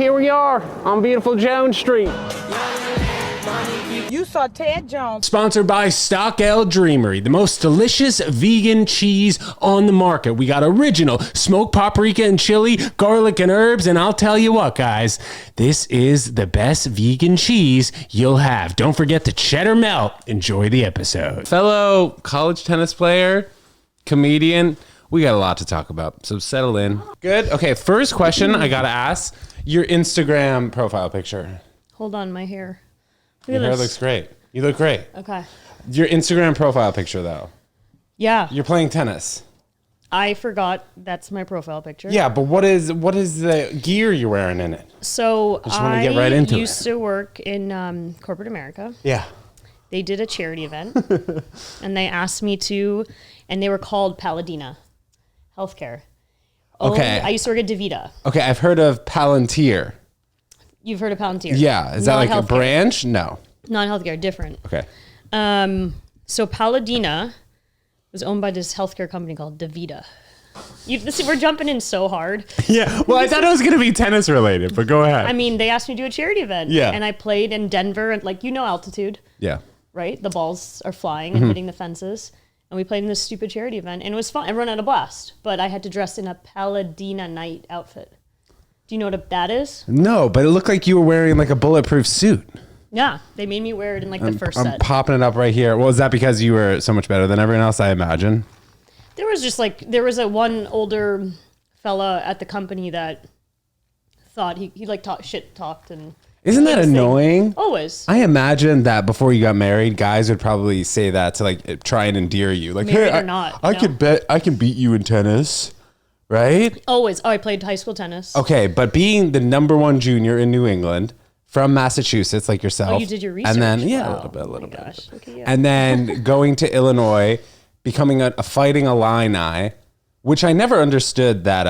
Here we are on beautiful Jones Street. You saw Ted Jones. Sponsored by Stock L Dreamery, the most delicious vegan cheese on the market. We got original smoked paprika and chili, garlic and herbs, and I'll tell you what, guys, this is the best vegan cheese you'll have. Don't forget the cheddar melt. Enjoy the episode. Fellow college tennis player, comedian, we got a lot to talk about, so settle in. Good? Okay, first question I gotta ask, your Instagram profile picture. Hold on, my hair. Your hair looks great. You look great. Okay. Your Instagram profile picture, though. Yeah. You're playing tennis. I forgot that's my profile picture. Yeah, but what is the gear you're wearing in it? So just want to get right into used to work in corporate America. Yeah. They did a charity event, and they asked me to, and they were called Paladina Healthcare. Okay. I used to work at DaVita. Okay, I've heard of Palantir. You've heard of Palantir? Yeah. Is that like a branch? No. Non-healthcare, different. Okay. So Paladina was owned by this healthcare company called DaVita. We're jumping in so hard. Yeah. Well, I thought it was going to be tennis related, but go ahead. I mean, they asked me to do a charity event. Yeah. And I played in Denver, and altitude. Yeah. Right? The balls are flying and hitting the fences. And we played in this stupid charity event, and it was fun. Everyone had a blast. But I had to dress in a Paladina night outfit. Do you know what that is? No, but it looked like you were wearing like a bulletproof suit. Yeah, they made me wear it in the first I'm set. popping it up right here. Well, is that because you were so much better than everyone else, I imagine? There was a one older fella at the company that thought he talked and... Isn't that annoying? Always. I imagine that before you got married, guys would probably say that to like try and endear you. Like, married hey, or not, I could bet I can beat you in tennis, right? Always. Oh, I played high school tennis. Okay, but being the #1 junior in New England from Massachusetts, like yourself. Oh, you did your research. And then, Wow. a little bit. Gosh, look at you. And then going to Illinois, becoming a fighting Illini, which I never understood that,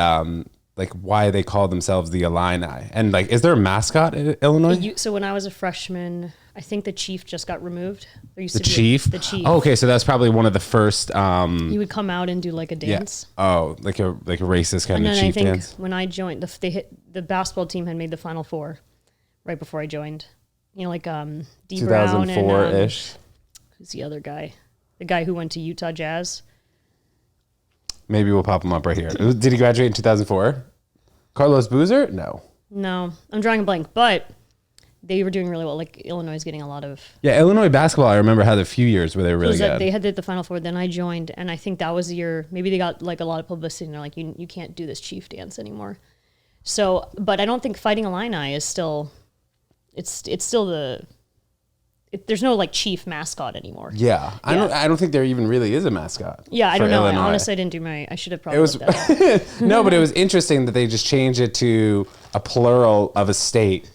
like why they call themselves the Illini. And like, is there a mascot in Illinois? So when I was a freshman, I think the chief just got removed. There used The to be chief? the chief. Oh, okay, so that's probably one of the first. He would come out and do like a Yeah. dance. Oh, like a racist kind And of then I chief think dance. when I joined, the basketball team had made the Final Four right before I joined. You know, like D. Brown and 2004-ish. who's the other guy? The guy who went to Utah Jazz. Maybe we'll pop him up right here. Did he graduate in 2004? Carlos Boozer? No. No, I'm drawing a blank, but they were doing really well. Like Illinois is getting a lot of. Yeah, Illinois basketball, I remember, had a few years where they were really good. They had the Final Four. Then I joined, and I think that was the year. Maybe they got like a lot of publicity, and they're like, you can't do this chief dance anymore. So, but I don't think Fighting Illini is still. It's still there's no like chief mascot anymore. Yeah. I don't think there even really is a mascot. Yeah, I don't know. Illinois. Honestly, I didn't do I should have probably It was looked that up. no, but it was interesting that they just changed it to a plural of a state,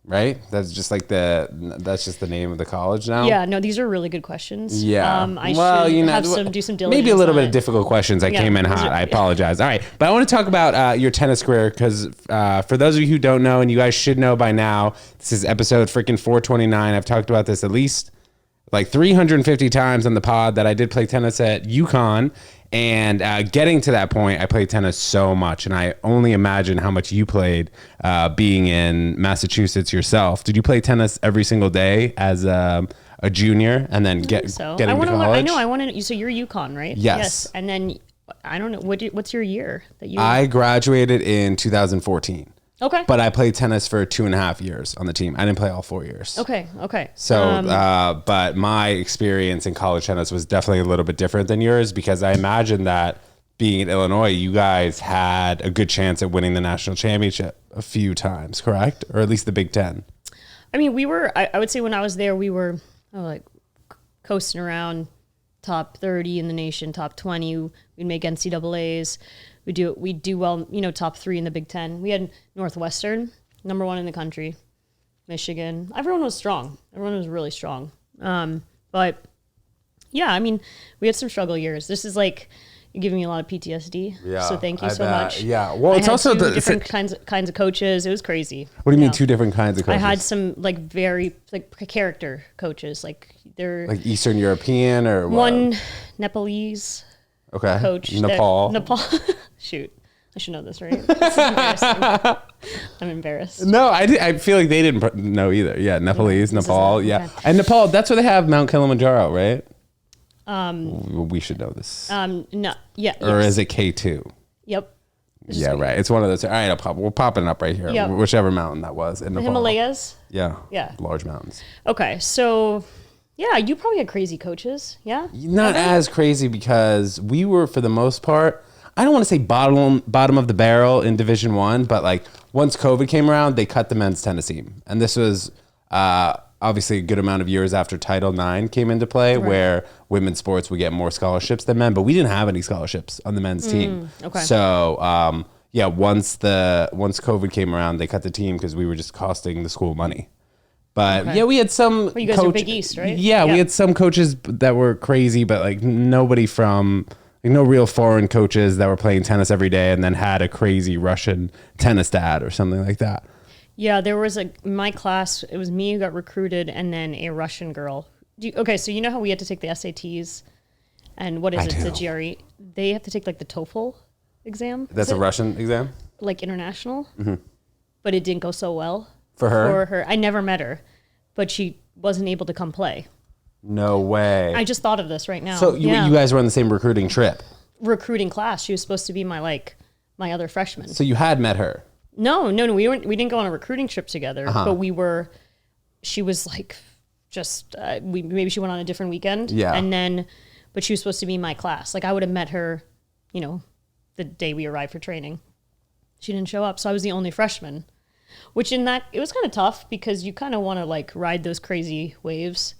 right? That's just the name of the college now. Yeah, no, these are really good questions. Yeah. I should do some diligence. Maybe a little on bit it. of difficult questions. I Yeah, came in those hot. are- I apologize. All right. But I want to talk about your tennis career because for those of you who don't know, and you guys should know by now, this is episode freaking 429. I've talked about this at least like 350 times on the pod that I did play tennis at UConn. And getting to that point, I played tennis so much. And I only imagine how much you played being in Massachusetts yourself. Did you play tennis every single day as a junior and then getting to college? I want to. So you're UConn, right? Yes. And then I don't know what's your year that you. I graduated in 2014. Okay. But I played tennis for 2.5 years on the team. I didn't play all 4 years. Okay. So, but my experience in college tennis was definitely a little bit different than yours because I imagine that being in Illinois, you guys had a good chance at winning the national championship a few times, correct? Or at least the Big Ten. I mean, I would say when I was there, we were like coasting around top 30 in the nation, top 20. We'd make NCAAs. We do well, top 3 in the Big Ten. We had Northwestern, #1 in the country, Michigan. Everyone was strong. Everyone was really strong. But yeah, I mean, we had some struggle years. This is like you're giving me a lot of PTSD. Yeah, So thank you I so bet. much. Yeah. Well, I it's had also two different kinds of coaches. It was crazy. What do you mean 2 different kinds of coaches? I had some like very like character coaches. Like they're like Eastern European or what? one Nepalese okay. coach. Nepal. Nepal. Shoot. I should know this, right? This is embarrassing. I'm embarrassed. No, I feel like they didn't know either. Yeah, Nepalese, Nepal. Yeah. Okay. And Nepal, that's where they have Mount Kilimanjaro, right? We should know this. No. Yeah. Or is it K2? Yep. Yeah, right. It's one of those. All right, we're popping it up right here. Yep. Whichever mountain that was in Nepal. Himalayas? Yeah. Yeah. Large mountains. Okay, so yeah, you probably had crazy coaches. Yeah. Not as crazy because we were, for the most part, I don't want to say bottom of the barrel in Division I, but like once COVID came around, they cut the men's tennis team, and this was obviously a good amount of years after Title IX came into play, right, where women's sports would get more scholarships than men, but we didn't have any scholarships on the men's team. Okay. So yeah, once COVID came around, they cut the team because we were just costing the school money. But yeah, we had some. Well, you guys are Big East, right? Yeah, we had some coaches that were crazy, but like nobody from. No real foreign coaches that were playing tennis every day and then had a crazy Russian tennis dad or something like that. Yeah, there was my class, it was me who got recruited and then a Russian girl. Okay, so you know how we had to take the SATs and what is it, the GRE? They have to take like the TOEFL exam. That's a Russian exam? Like international. Mm-hmm. But it didn't go so well. For her? For her. I never met her, but she wasn't able to come play. No way. I just thought of this right now. So you guys were on the same recruiting trip? Recruiting class. She was supposed to be my other freshman. So you had met her? No. We didn't go on a recruiting trip together, but she was like just, maybe she went on a different weekend. Yeah. But she was supposed to be in my class. Like I would have met her, the day we arrived for training. She didn't show up. So I was the only freshman, which it was kind of tough because you kind of want to like ride those crazy waves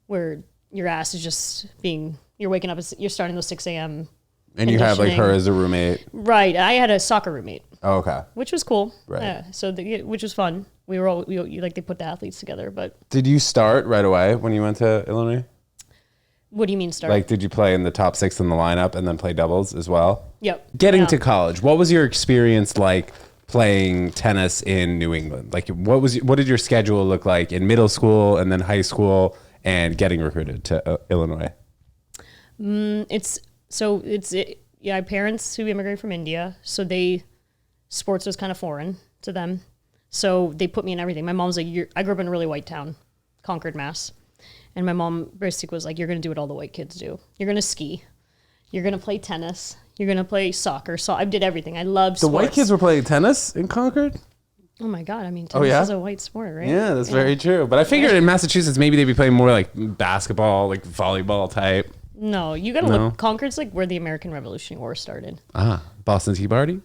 where your ass is just you're waking up, you're starting those 6 a.m. And you have like her as a roommate. Right. I had a soccer roommate. Oh, okay. Which was cool. Right. Yeah. Which was fun. We were all, they put the athletes together, but. Did you start right away when you went to Illinois? What do you mean start? Like, did you play in the top 6 in the lineup and then play doubles as well? Yep. Getting to college, what was your experience like playing tennis in New England? Like, what did your schedule look like in middle school and then high school and getting recruited to Illinois? I had parents who immigrated from India, so sports was kind of foreign to them. So they put me in everything. My mom's like, I grew up in a really white town, Concord, Mass. And my mom basically was like, you're going to do what all the white kids do. You're going to ski. You're going to play tennis. You're going to play soccer. So I did everything. I loved sports. The white kids were playing tennis in Concord? Oh my God. I mean, tennis is a white sport, right? Yeah, that's very true. But I figured in Massachusetts, maybe they'd be playing more like basketball, like volleyball type. No, you got to look. Concord's like where the American Revolutionary War started. Boston Tea Party?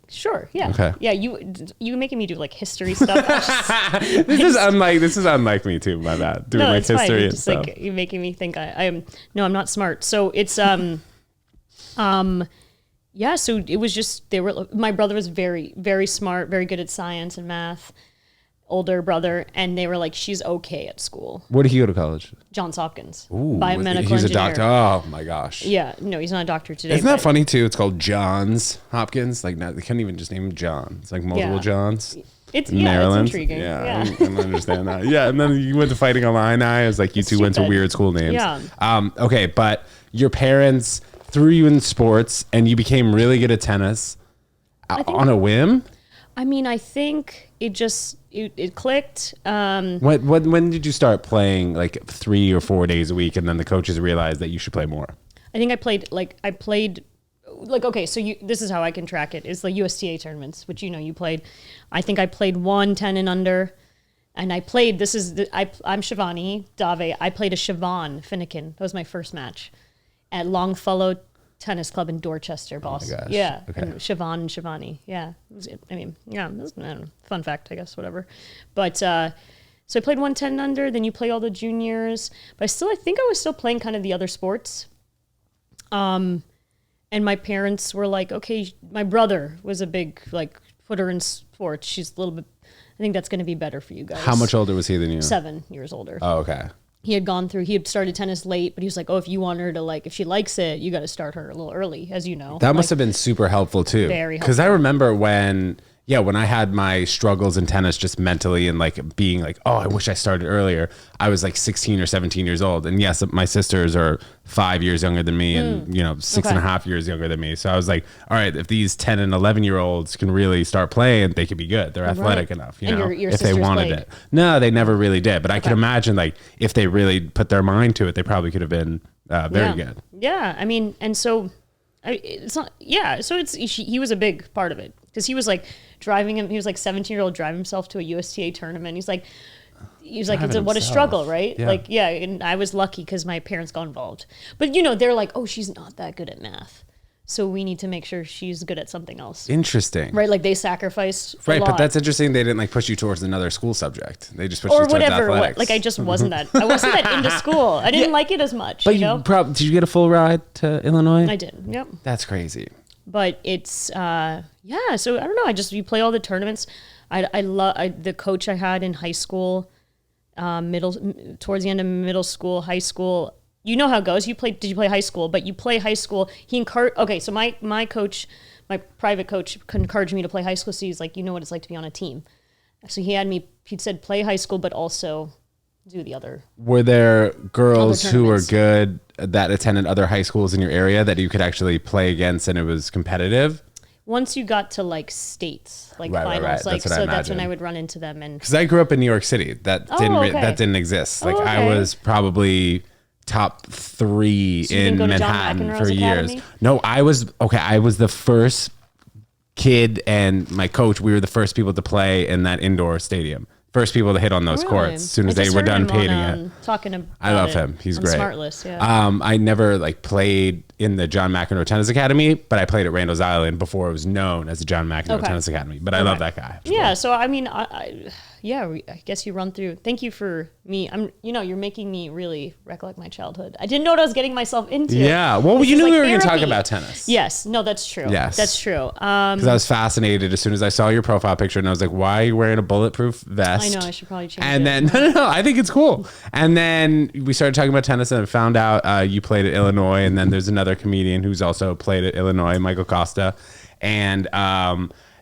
Sure, yeah. Okay. Yeah, you making me do like history stuff. This is unlike me too, my bad. Doing like history fine. And stuff. Like, you're making me think I am. No, I'm not smart. So it's yeah. So it was just my brother was very, very smart, very good at science and math. Older brother, and they were like, she's okay at school. Where did he go to college? Johns Hopkins. Ooh, biomedical he's engineer. a doctor. Oh my gosh. Yeah, no, he's not a doctor today. Isn't that funny too? It's called Johns Hopkins. Like, they can't even just name him John. It's like multiple Johns. It's Maryland. It's intriguing. Yeah. I understand that. Yeah, and then you went to Fighting Illini. I was like, you two went to weird school names. Yeah. Okay, but your parents threw you in sports, and you became really good at tennis on a whim. I mean, I think it just it clicked. When did you start playing like 3 or 4 days a week, and then the coaches realized that you should play more? I think I played okay. So this is how I can track it. It's the USTA tournaments, which you played. I think I played 10 and under, and I played. I'm Shivani Dave. I played a Siobhan Finnegan. That was my first match at Longfellow Tennis Club in Dorchester, Boston. Oh my gosh. Yeah. Okay. And Siobhan and Shivani. Yeah. It was fun fact, I guess, whatever. But so I played 10 under, then you play all the juniors. But I think I was still playing kind of the other sports. And my parents were like, okay, my brother was a big, like, put her in sports. She's a little bit, I think that's going to be better for you guys. How much older was he than you? 7 years older. Oh, okay. He had started tennis late, but he was like, oh, if you want her to, like, if she likes it, you got to start her a little early, as you know. That must have been super helpful too. Very helpful. Because I remember when Yeah, when I had my struggles in tennis just mentally and like being like, oh, I wish I started earlier, I was like 16 or 17 years old. And yes, my sisters are 5 years younger than me and, you know, 6.5 years younger than me. So I was like, all right, if these 10 and 11-year-olds can really start playing, they could be good. They're athletic enough, you know, your if they wanted played? it. No, they never really did. But I can imagine like if they really put their mind to it, they probably could have been very good. Yeah. I mean, and so it's not, yeah. So he was a big part of it because he was like driving him. He was like 17-year-old driving himself to a USTA tournament. He's like, what a struggle, right? Yeah. Like, yeah. And I was lucky because my parents got involved. But, you know, they're like, oh, she's not that good at math. So we need to make sure she's good at something else. Interesting. Right? Like they sacrificed a Right, lot. but that's interesting. They didn't like push you towards another school subject. They just pushed or you towards whatever. athletics. Like I just wasn't that. I wasn't that into school. I didn't like it as much. But you know? did you get a full ride to Illinois? I did. Yep. That's crazy. But it's yeah. So I don't know. You play all the tournaments. I love the coach I had in high school, towards the end of middle school, high school. You know how it goes. Did you play high school? But you play high school. Okay, so my coach, my private coach, encouraged me to play high school. So he's like, you know what it's like to be on a team. So he said play high school, but also do the other. Were there girls who were tournaments. good that attended other high schools in your area that you could actually play against and it was competitive? Once you got to like states, like Right, finals, right. like That's what I that's when imagine. I would run into them. And Because I grew up in New York City. That didn't exist. Like I okay. was probably top 3 you didn't in go to John Manhattan McEnroe's for years. Academy? No, I was the first kid and my coach, we were the first people to play in that indoor stadium. First people to hit on those courts as soon as they were done painting it. Talking about I love it him. He's on great. Smartlist, yeah. I never like played in the John McEnroe Tennis Academy, but I played at Randall's Island before it was known as the John McEnroe Tennis Academy. But I love that guy. Yeah, so I mean, I guess you run through. Thank you for me. You're making me really recollect my childhood. I didn't know what I was getting myself into. Yeah, well, This you is knew like we were going to talk therapy. about tennis. Yes, no, that's true. Yes. That's true. Because I was fascinated as soon as I saw your profile picture, and I was like, "Why are you wearing a bulletproof vest?" I know I should probably change. And it. then no, I think it's cool. And then we started talking about tennis, and I found out you played at Illinois. And then there's another comedian who's also played at Illinois, Michael Costa. And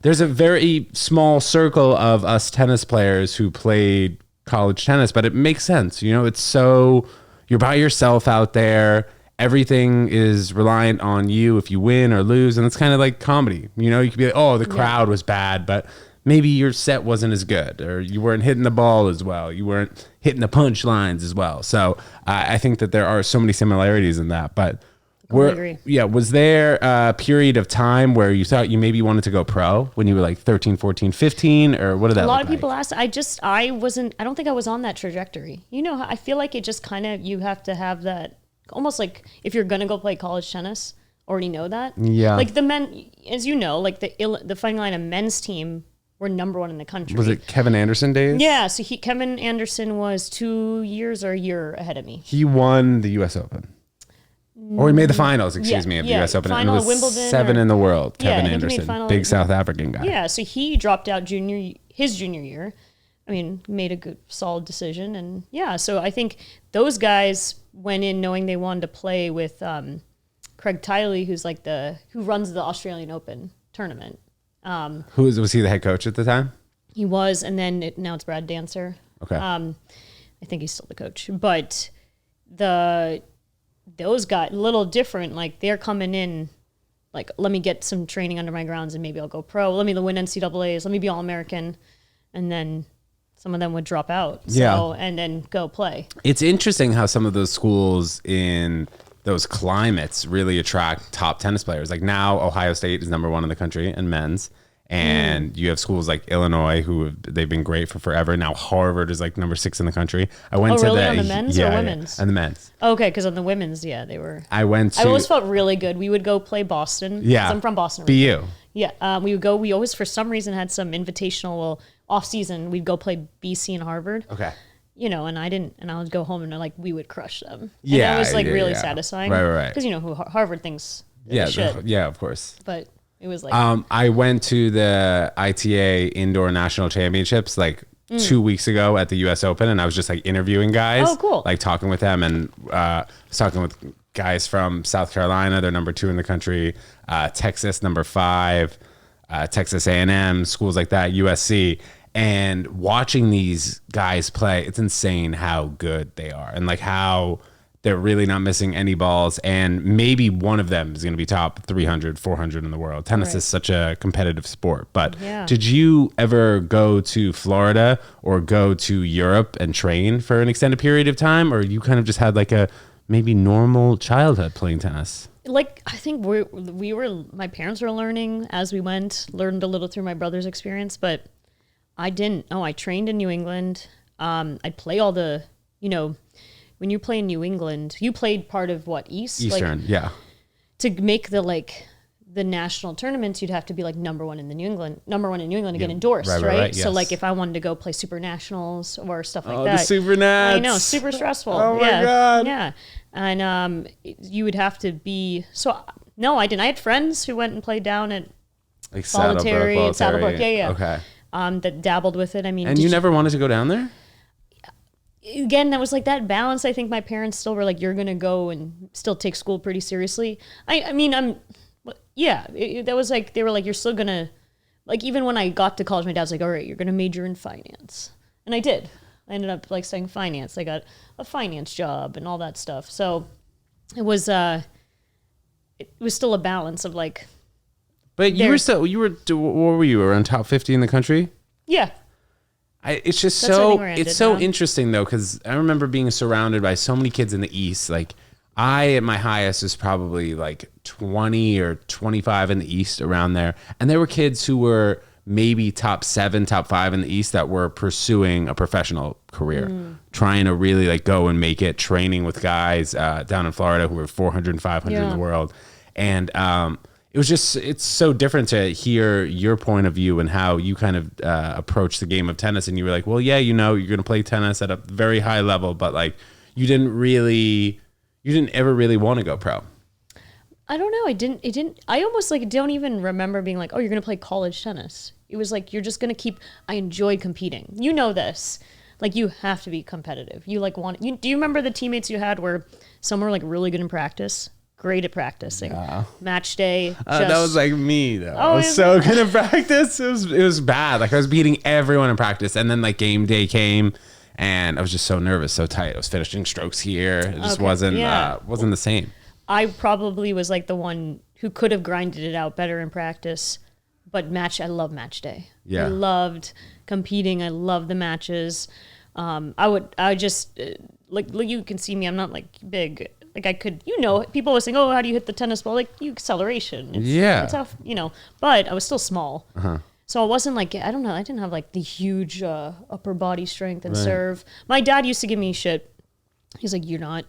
there's a very small circle of us tennis players who played college tennis, but it makes sense. You know, it's so you're by yourself out there. Everything is reliant on you if you win or lose, and it's kind of like comedy. You know, you could be like, "Oh, the crowd was bad," but maybe your set wasn't as good, or you weren't hitting the ball as well. You weren't hitting the punch lines as well. So I think that there are so many similarities in that. But agree. was there a period of time where you thought you maybe wanted to go pro when you were like 13, 14, 15, or what did that A lot look of people like? ask. I don't think I was on that trajectory. You know, I feel like it just kind of, you have to have that, almost like if you're going to go play college tennis, already know that. Yeah. Like the men, as you know, like the Fighting Illini men's team were number 1 in the country. Was it Kevin Anderson days? Yeah. So Kevin Anderson was 2 years or a year ahead of me. He won the U.S. Open. Or he made the finals, excuse me, of the yeah, U.S. Open. final And it was Wimbledon 7 in the world, Yeah, Kevin I think he made Anderson. final- Big South African guy. Yeah. So he dropped out his junior year. I mean, made a good, solid decision. And yeah, so I think those guys went in knowing they wanted to play with Craig Tiley, who's like who runs the Australian Open tournament. Was he the head coach at the time? He was, and then now it's Brad Dancer. Okay. I think he's still the coach, but those guys, a little different. Like they're coming in, like, let me get some training under my grounds and maybe I'll go pro. Let me win NCAAs. Let me be All-American. And then some of them would drop out. Yeah. And then go play. It's interesting how some of those schools in those climates really attract top tennis players. Like now Ohio State is number 1 in the country in men's. And you have schools like Illinois they've been great for forever. Now Harvard is like number 6 in the country. I went to really? On the men's or women's? And the men's. Okay, because on the women's, they were. I always felt really good. We would go play Boston. Yeah. 'Cause I'm from Boston. BU. Yeah, we would go. We always, for some reason, had some invitational off season. We'd go play BC and Harvard. Okay. You know, and I would go home and like we would crush them. And Yeah, it was like yeah, really yeah. satisfying. Right. Because you know who Harvard thinks. They Yeah, should. yeah, of course. But it was like I went to the ITA Indoor National Championships like 2 weeks ago at the U.S. Open, and I was just like interviewing guys. Oh, cool. Like talking with them, and was talking with guys from South Carolina. They're number 2 in the country. Texas, number 5. Texas A&M, schools like that, USC. And watching these guys play, it's insane how good they are and like how they're really not missing any balls. And maybe one of them is going to be top 300, 400 in the world. Tennis is such a competitive sport. But did you ever go to Florida or go to Europe and train for an extended period of time? Or you kind of just had like a maybe normal childhood playing tennis? Like, I think my parents were learning as we learned a little through my brother's experience, but I didn't. Oh, I trained in New England. I'd play all the, when you play in New England, you played part of what, Eastern, like, to make the national tournaments, you'd have to be like number one in New England to get endorsed, right? Yes. So like if I wanted to go play super nationals or stuff like that. The super nats. I know, super stressful. Oh my God. Yeah. And you would have to be, no, I didn't. I had friends who went and played down at like Saddlebrook. Yeah. Okay. That dabbled with it. I mean, and you never wanted to go down there? Again, that was like that balance. I think my parents still were like, you're going to go and still take school pretty seriously. That was like, they were like, you're still going to, like, even when I got to college, my dad's like, all right, you're going to major in finance. And I did. I ended up like studying finance. I got a finance job and all that stuff. So it was still a balance of like. But what were you, around top 50 in the country? Yeah. It's just so interesting though, because I remember being surrounded by so many kids in the East. Like at my highest was probably like 20 or 25 in the East, around there. And there were kids who were maybe top 7, top 5 in the East that were pursuing a professional career, trying to really like go and make it, training with guys down in Florida who were 400 and 500 in the world. And it's so different to hear your point of view and how you kind of approach the game of tennis. And you were like, well, yeah, you're going to play tennis at a very high level, but like you didn't ever really want to go pro. I don't know. I almost like don't even remember being like, oh, you're going to play college tennis. It was like, you're just going to I enjoyed competing. You know this. Like, you have to be competitive. You like do you remember the teammates you had where some were like really good in practice? Great at practicing. Yeah. Match day. That was like me though. I was so good at practice. It was bad. Like I was beating everyone in practice, and then like game day came, and I was just so nervous, so tight. I was finishing strokes here. It just wasn't the same. I probably was like the one who could have grinded it out better in practice, but I love match day. Yeah. I loved competing. I love the matches. I just like you can see me. I'm not like big. Like I could, people were saying, oh, how do you hit the tennis ball? Like acceleration. It's tough, but I was still small. So I wasn't like, I don't know. I didn't have like the huge upper body strength and serve. My dad used to give me shit. He's like, you're not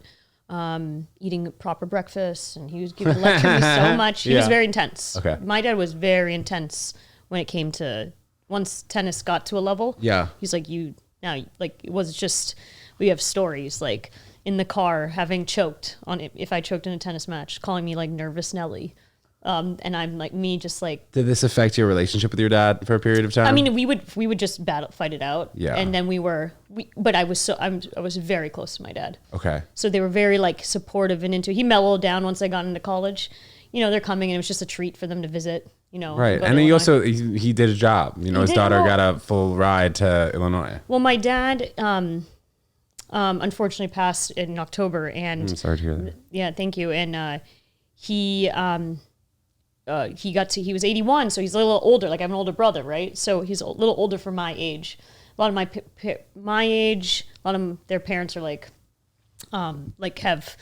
eating proper breakfast. And he was lecturing me so much. He was very intense. Okay. My dad was very intense when it came to, once tennis got to a level. Yeah. He's like, it was just, we have stories like, in the car, having choked on it, if I choked in a tennis match, calling me like nervous Nelly. And I'm like, me just like. Did this affect your relationship with your dad for a period of time? I mean, we would just fight it out. Yeah. And then but I was very close to my dad. Okay. So they were very like supportive and he mellowed down once I got into college. They're coming and it was just a treat for them to visit, Right. And he also, he did a job, his daughter got a full ride to Illinois. Well, my dad, unfortunately passed in October, and I'm sorry to hear that. Yeah, thank you. And he was 81, so he's a little older. Like I have an older brother, right? So he's a little older for my age. A lot of my age, a lot of their parents are like have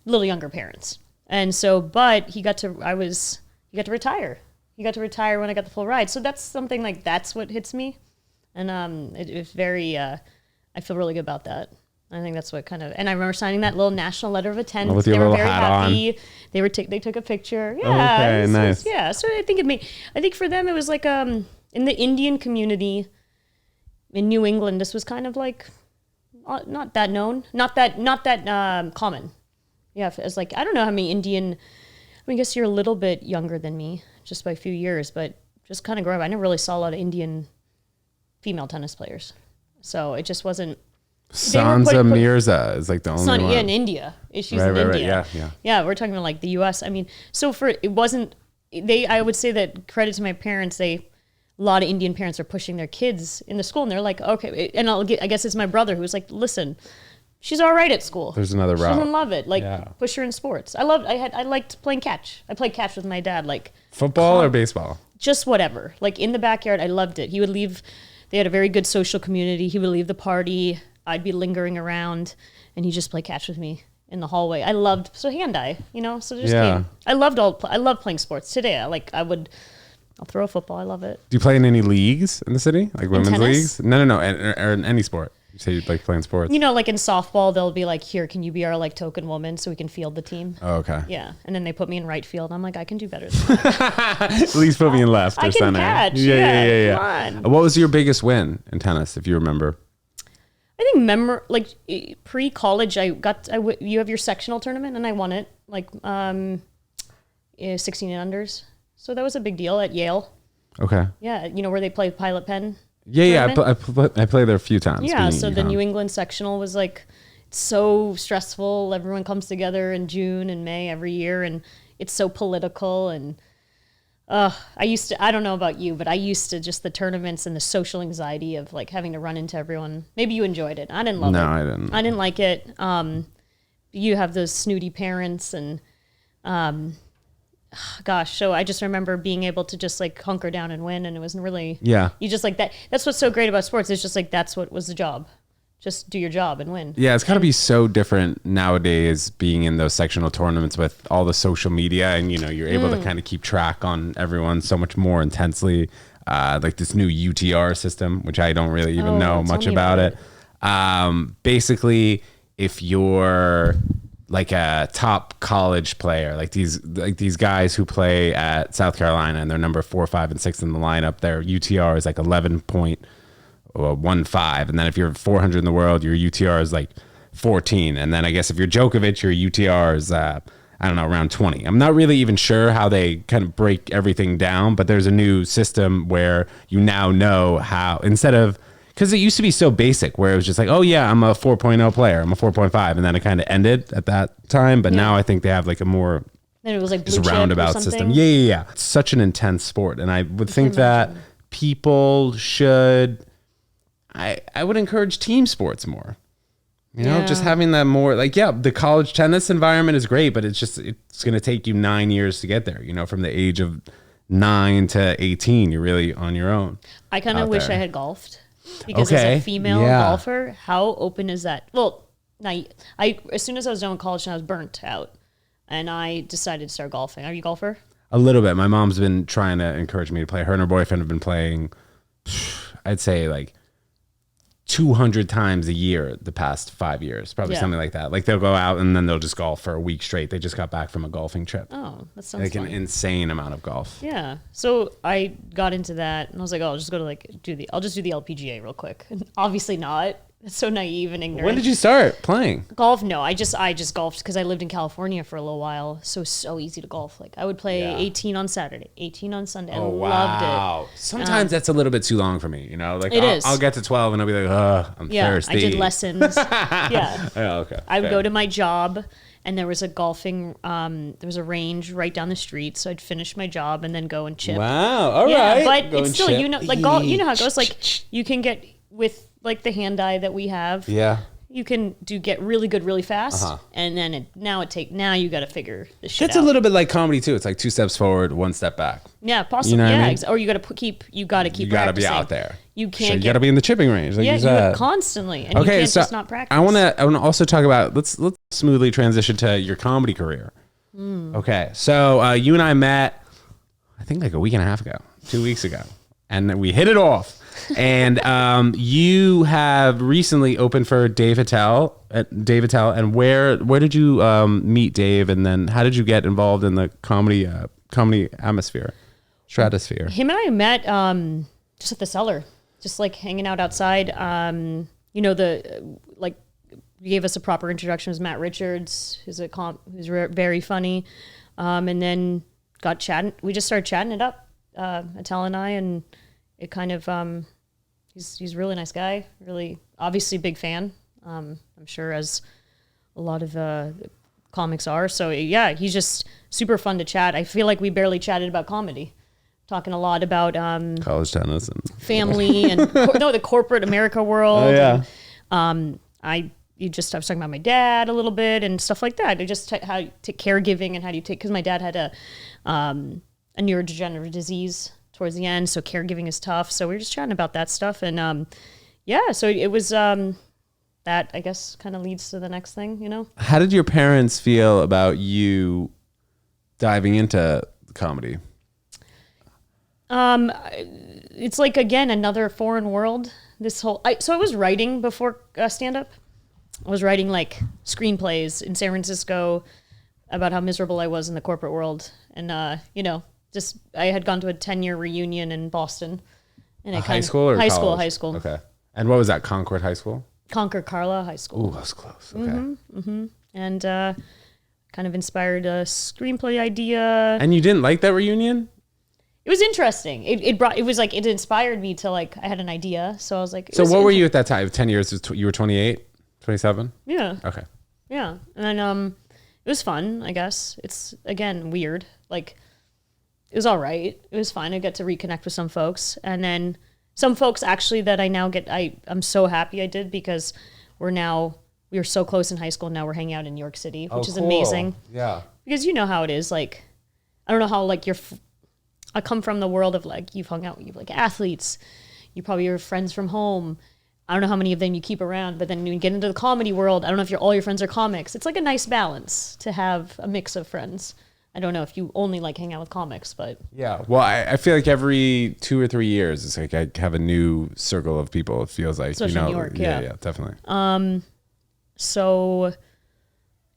little younger parents, and so but he got to retire. He got to retire when I got the full ride. So that's something like that's what hits me, and it was very. I feel really good about that. I think that's what kind of, and I remember signing that little national letter of intent. With your they were very happy. On. They took a picture. Yeah. Okay, nice. Yeah. So I think for them, it was like, in the Indian community in New England, this was kind of like, not that known, not that common. Yeah. It's like, I don't know how many I guess you're a little bit younger than me, just by a few years, but just kind of growing up, I never really saw a lot of Indian female tennis players. So it just wasn't. Sansa Mirza is like the only one. In India. She's in India. Right, yeah. Yeah, we're talking about like the U.S. I mean, so it wasn't I would say that credit to my parents, a lot of Indian parents are pushing their kids in the school, and they're like, okay, and I guess it's my brother who's like, listen, she's all right at school. There's another route. She doesn't love it. Like, push her in sports. I liked playing catch. I played catch with my dad. Like football or baseball? Just whatever. Like in the backyard, I loved it. He would leave. They had a very good social community. He would leave the party. I'd be lingering around, and he'd just play catch with me in the hallway. I loved hand-eye, so just came. I love playing sports. Today, I'll throw a football. I love it. Do you play in any leagues in the city, like women's tennis? leagues? No, or in any sport. You say you like playing sports. Like in softball, they'll be like, "Here, can you be our like token woman so we can field the team?" Oh, okay. Yeah, and then they put me in right field. I'm like, I can do better than that. At least put me in left or I can center. catch. Yeah. Come on. What was your biggest win in tennis, if you remember? I think pre-college, you have your sectional tournament, and I won it, 16 and unders. So that was a big deal at Yale. Okay. Yeah, where they play Pilot Pen. Yeah. I played there a few times. Yeah, so the New England sectional was so stressful. Everyone comes together in June and May every year, and it's so political. And I don't know about you, but I used to just the tournaments and the social anxiety of having to run into everyone. Maybe you enjoyed it. I didn't love it. No, I didn't. I didn't like it. You have those snooty parents and, so I just remember being able to just hunker down and win. And it wasn't really, you just that. That's what's so great about sports. It's just that's what was the job. Just do your job and win. Yeah, it's got to be so different nowadays being in those sectional tournaments with all the social media and, you're able to kind of keep track on everyone so much more intensely. Like this new UTR system, which I don't really even know much about it. Basically, if you're like a top college player, like these guys who play at South Carolina and they're number 4, 5, and 6 in the lineup, their UTR is 11.15, and then if you're 400 in the world, your UTR is 14, and then I guess if you're Djokovic, your UTR is around 20. I'm not really even sure how they kind of break everything down, but there's a new system where you now know how, instead of, because it used to be so basic where it was just I'm a 4.0 player, I'm a 4.5, and then it kind of ended at that time, but now I think they have a more then it was just roundabout system. Yeah. It's such an intense sport, and I would think that people should, I would encourage team sports more. Just having that more the college tennis environment is great, but it's going to take you 9 years to get there. From the age of 9 to 18, you're really on your own. I kind of wish I had golfed because as a female golfer, how open is that? Well, as soon as I was done with college, I was burnt out, and I decided to start golfing. Are you a golfer? A little bit. My mom's been trying to encourage me to play. Her and her boyfriend have been playing, I'd say 200 times a year the past 5 years, probably something like that. They'll go out and then they'll just golf for a week straight. They just got back from a golfing trip. Oh, that sounds fun. An insane amount of golf. Yeah. So I got into that and I was like, I'll just go to I'll just do the LPGA real quick. And obviously not. It's so naive and ignorant. When did you start playing? Golf? No, I just golfed because I lived in California for a little while. So easy to golf. I would play 18 on Saturday, 18 on Sunday. I loved it. Sometimes that's a little bit too long for me. I'll get to 12 and I'll be I'm thirsty. I did lessons. Yeah. Oh, okay. I would go to my job and there was a golfing, there was a range right down the street. So I'd finish my job and then go and chip. Wow. All right. But it's still, golf, how it goes. You can get with the hand-eye that we have. Yeah. You can get really good really fast, and then now you got to figure the shit out. It's a little bit like comedy too. It's 2 steps forward, 1 step back. Yeah, possibly. Or you got to keep. You got to keep. You got to be out there. You can't. You got to be in the chipping range. You said. Constantly, and you can't just not practice. I want to also talk about. Let's smoothly transition to your comedy career. Okay, so you and I met, I think a week and a half ago, 2 weeks ago, and we hit it off. And you have recently opened for Dave Attell. And where did you meet Dave? And then how did you get involved in the comedy stratosphere? Him and I met just at the Cellar, just hanging out outside. He gave us a proper introduction. It was Matt Richards, who's very funny, and then got chatting. We just started chatting it up, Attell and I, and it kind of he's a really nice guy, really obviously big fan. I'm sure as a lot of comics are. So yeah, he's just super fun to chat. I feel like we barely chatted about comedy, talking a lot about college tennis and family and the corporate America world. Oh, yeah. And, I was talking about my dad a little bit and stuff like that. Just how to caregiving and how do you take, because my dad had a neurodegenerative disease towards the end, so caregiving is tough. So we were just chatting about that stuff, and so it was that, I guess, kind of leads to the next thing, you know. How did your parents feel about you diving into comedy? It's like, again, another foreign world. So I was writing before stand-up. I was writing like screenplays in San Francisco about how miserable I was in the corporate world. And, just I had gone to a 10-year reunion in Boston. And high school or high college? school, high school. Okay. And what was that, Concord High School? Concord Carla High School. Ooh, that's close. Okay. And kind of inspired a screenplay idea. And you didn't like that reunion? It was interesting. It inspired me to, like, I had an idea. So I was like, so what were you at that time? 10 years, you were 28, 27? Yeah. Okay. Yeah. And then it was fun, I guess. It's, again, weird. Like, it was all right. It was fine. I got to reconnect with some folks. And then some folks actually that I now I'm so happy I did, because we were so close in high school. Now we're hanging out in New York City, which is amazing. Yeah. Because you know how it is. Like, I don't know how, like, I come from the world of, like, you've hung out with, like, athletes. You probably are friends from home. I don't know how many of them you keep around, but then when you get into the comedy world, I don't know if all your friends are comics. It's like a nice balance to have a mix of friends. I don't know if you only like hang out with comics, but yeah. Well, I feel like every 2 or 3 years, it's like I have a new circle of people. It feels like, especially in New York. Yeah, definitely. So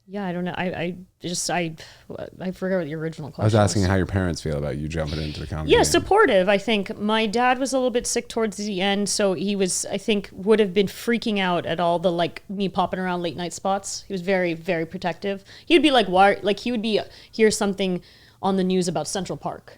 yeah, I don't know. I forget what the original question was. I was asking how your parents feel about you jumping into the comedy. Yeah, game. supportive. I think my dad was a little bit sick towards the end, so he was, I think, would have been freaking out at all the, like, me popping around late night spots. He was very, very protective. He'd be like, why? Like, he would hear something on the news about Central Park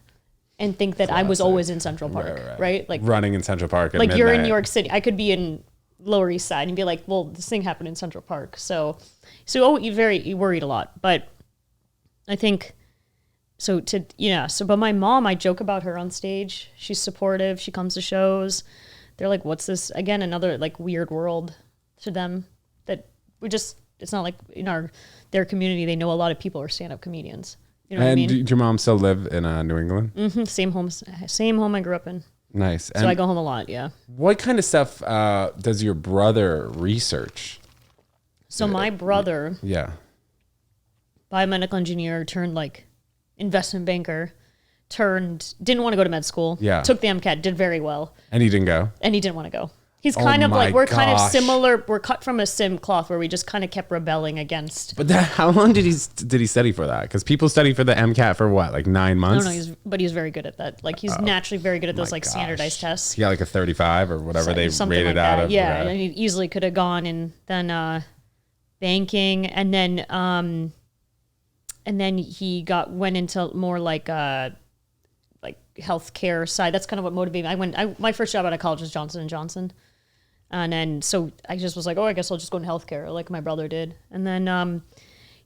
and think that I was always in Central Park, right? Like running in Central Park. Like, you're in New York City. I could be in Lower East Side and be like, well, this thing happened in Central Park. So he worried a lot, but I think but my mom, I joke about her on stage. She's supportive. She comes to shows. They're like, what's this? Again, another, like, weird world to them that it's not like in their community. They know a lot of people are stand-up comedians. You know what I mean? Did your mom still live in New England? Mm-hmm. Same home I grew up in. Nice. So I go home a lot. Yeah. What kind of stuff does your brother research? So my brother, yeah, biomedical engineer turned, like, investment banker, didn't want to go to med school. Yeah. Took the MCAT, did very well. And he didn't go? And he didn't want to go. He's kind of like, we're kind of gosh. similar. We're cut from a sim cloth where we just kind of kept rebelling against. But how long did he study for that? Because people study for the MCAT for what, like 9 months? I don't know, but he's very good at that. Like, he's naturally very good at those, like, standardized tests. He got like a 35 or whatever they rated like out that. of. Yeah, and he easily could have gone and then banking, and then he went into more like healthcare side. That's kind of what motivated me. My first job out of college was Johnson & Johnson. And then, so I just was like, oh, I guess I'll just go into healthcare like my brother did. And then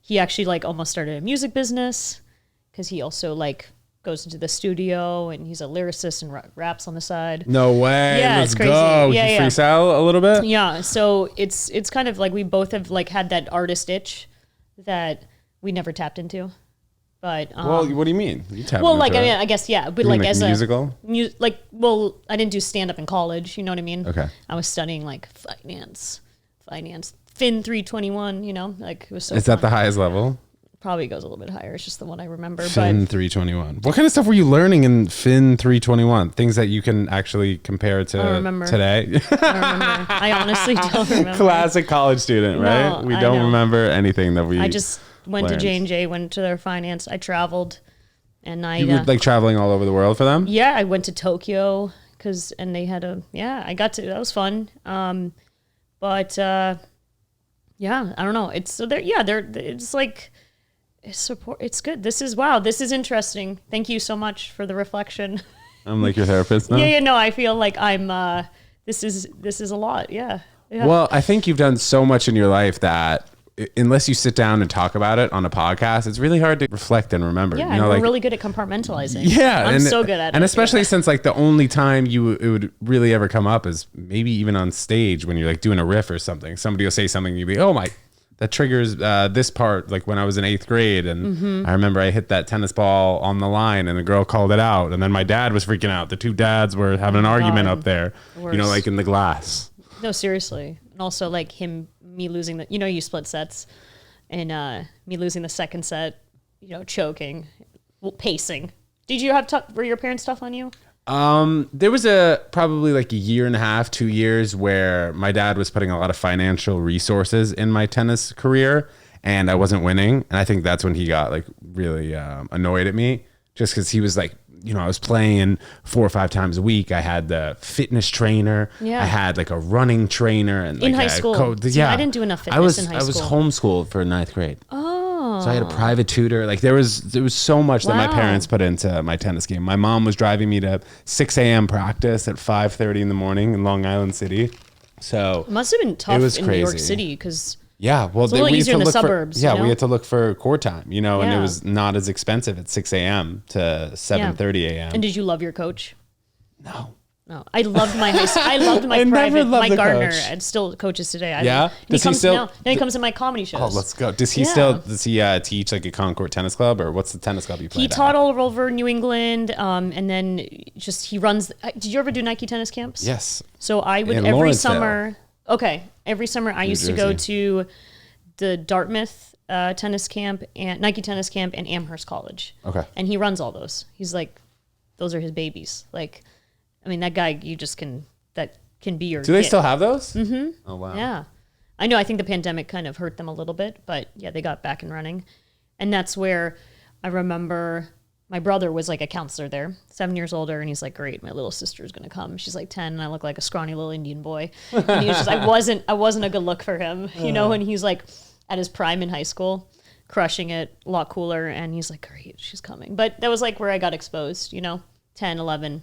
he actually, like, almost started a music business, because he also, like, goes into the studio and he's a lyricist and raps on the side. No way. Yeah, Let's it's crazy. go. Yeah, You freestyle a little bit? Yeah. So it's kind of like we both have, like, had that artist itch that we never tapped into. But well, what do you mean? You tapped well, into like, it. I mean, I guess, yeah, but You mean, like as musical? I didn't do stand up in college. You know what I mean? Okay. I was studying, like, finance, Fin 321. You know, like, it was so. Is that the highest level? Probably goes a little bit higher. It's just the one I remember. Fin but 321. What kind of stuff were you learning in Fin 321? Things that you can actually compare to I remember. today? I remember. I honestly don't remember. Classic college student, right? No, We I don't know. remember anything that we. I just went learned. to J&J, went to their finance. I traveled, and You were like traveling all over the world for them? yeah, I went to Tokyo and they had I got to, that was fun. But yeah, I don't know. It's like, it's support. It's good. This is interesting. Thank you so much for the reflection. I'm like your therapist now? Yeah, no, I feel like this is a lot. Yeah. Well, I think you've done so much in your life that unless you sit down and talk about it on a podcast, it's really hard to reflect and remember. Yeah, you and know, we're like, really good at compartmentalizing. yeah, I'm so good at it. And especially since like the only time it would really ever come up is maybe even on stage when you're like doing a riff or something. Somebody will say something, and you'll be, oh my, that triggers this part. Like when I was in 8th grade, and I remember I hit that tennis ball on the line, and the girl called it out, and then my dad was freaking out. The two dads were having an argument up there, you know, like in the glass. No, seriously. And also like me losing you split sets, and me losing the second set, choking, pacing. Did you have were your parents tough on you? There was probably like a year and a half, 2 years where my dad was putting a lot of financial resources in my tennis career, and I wasn't winning. And I think that's when he got like really annoyed at me, just because he was like, I was playing 4 or 5 times a week. I had the fitness trainer. Yeah. I had like a running trainer and like in high school. See, I didn't do enough fitness in high school. I was homeschooled for 9th grade. Oh. So I had a private tutor. Like there was so much that my parents put into my tennis game. My mom was driving me to 6 a.m. practice at 5:30 in the morning in Long Island City. So it must have been tough in New York City because yeah, well, it's a little easier in the suburbs. We had to look for court time, and it was not as expensive at 6 a.m. to 7:30 a.m. And did you love your coach? No. No, I loved my high school. I loved my private, my gardener, and still coaches today. Does he still? Then he comes to my comedy shows. Oh, let's go. Does he still? Does he teach like a Concord tennis club, or what's the tennis club you play? He taught all over New England, and then he runs. Did you ever do Nike tennis camps? Yes. So I would every summer. Okay, every summer I used to go to the Dartmouth tennis camp and Nike tennis camp and Amherst College. Okay. And he runs all those. He's like, those are his babies. Like, I mean, that guy, that can be your Do they kid. still have those? Mm-hmm. Oh, wow. Yeah. I know, I think the pandemic kind of hurt them a little bit, but yeah, they got back and running. And that's where I remember my brother was like a counselor there, 7 years older, and he's like, great, my little sister's gonna come. She's like 10, and I look like a scrawny little Indian boy. And he was just, I wasn't a good look for him, and he's like at his prime in high school, crushing it, a lot cooler, and he's like, great, she's coming. But that was like where I got exposed, 10, 11,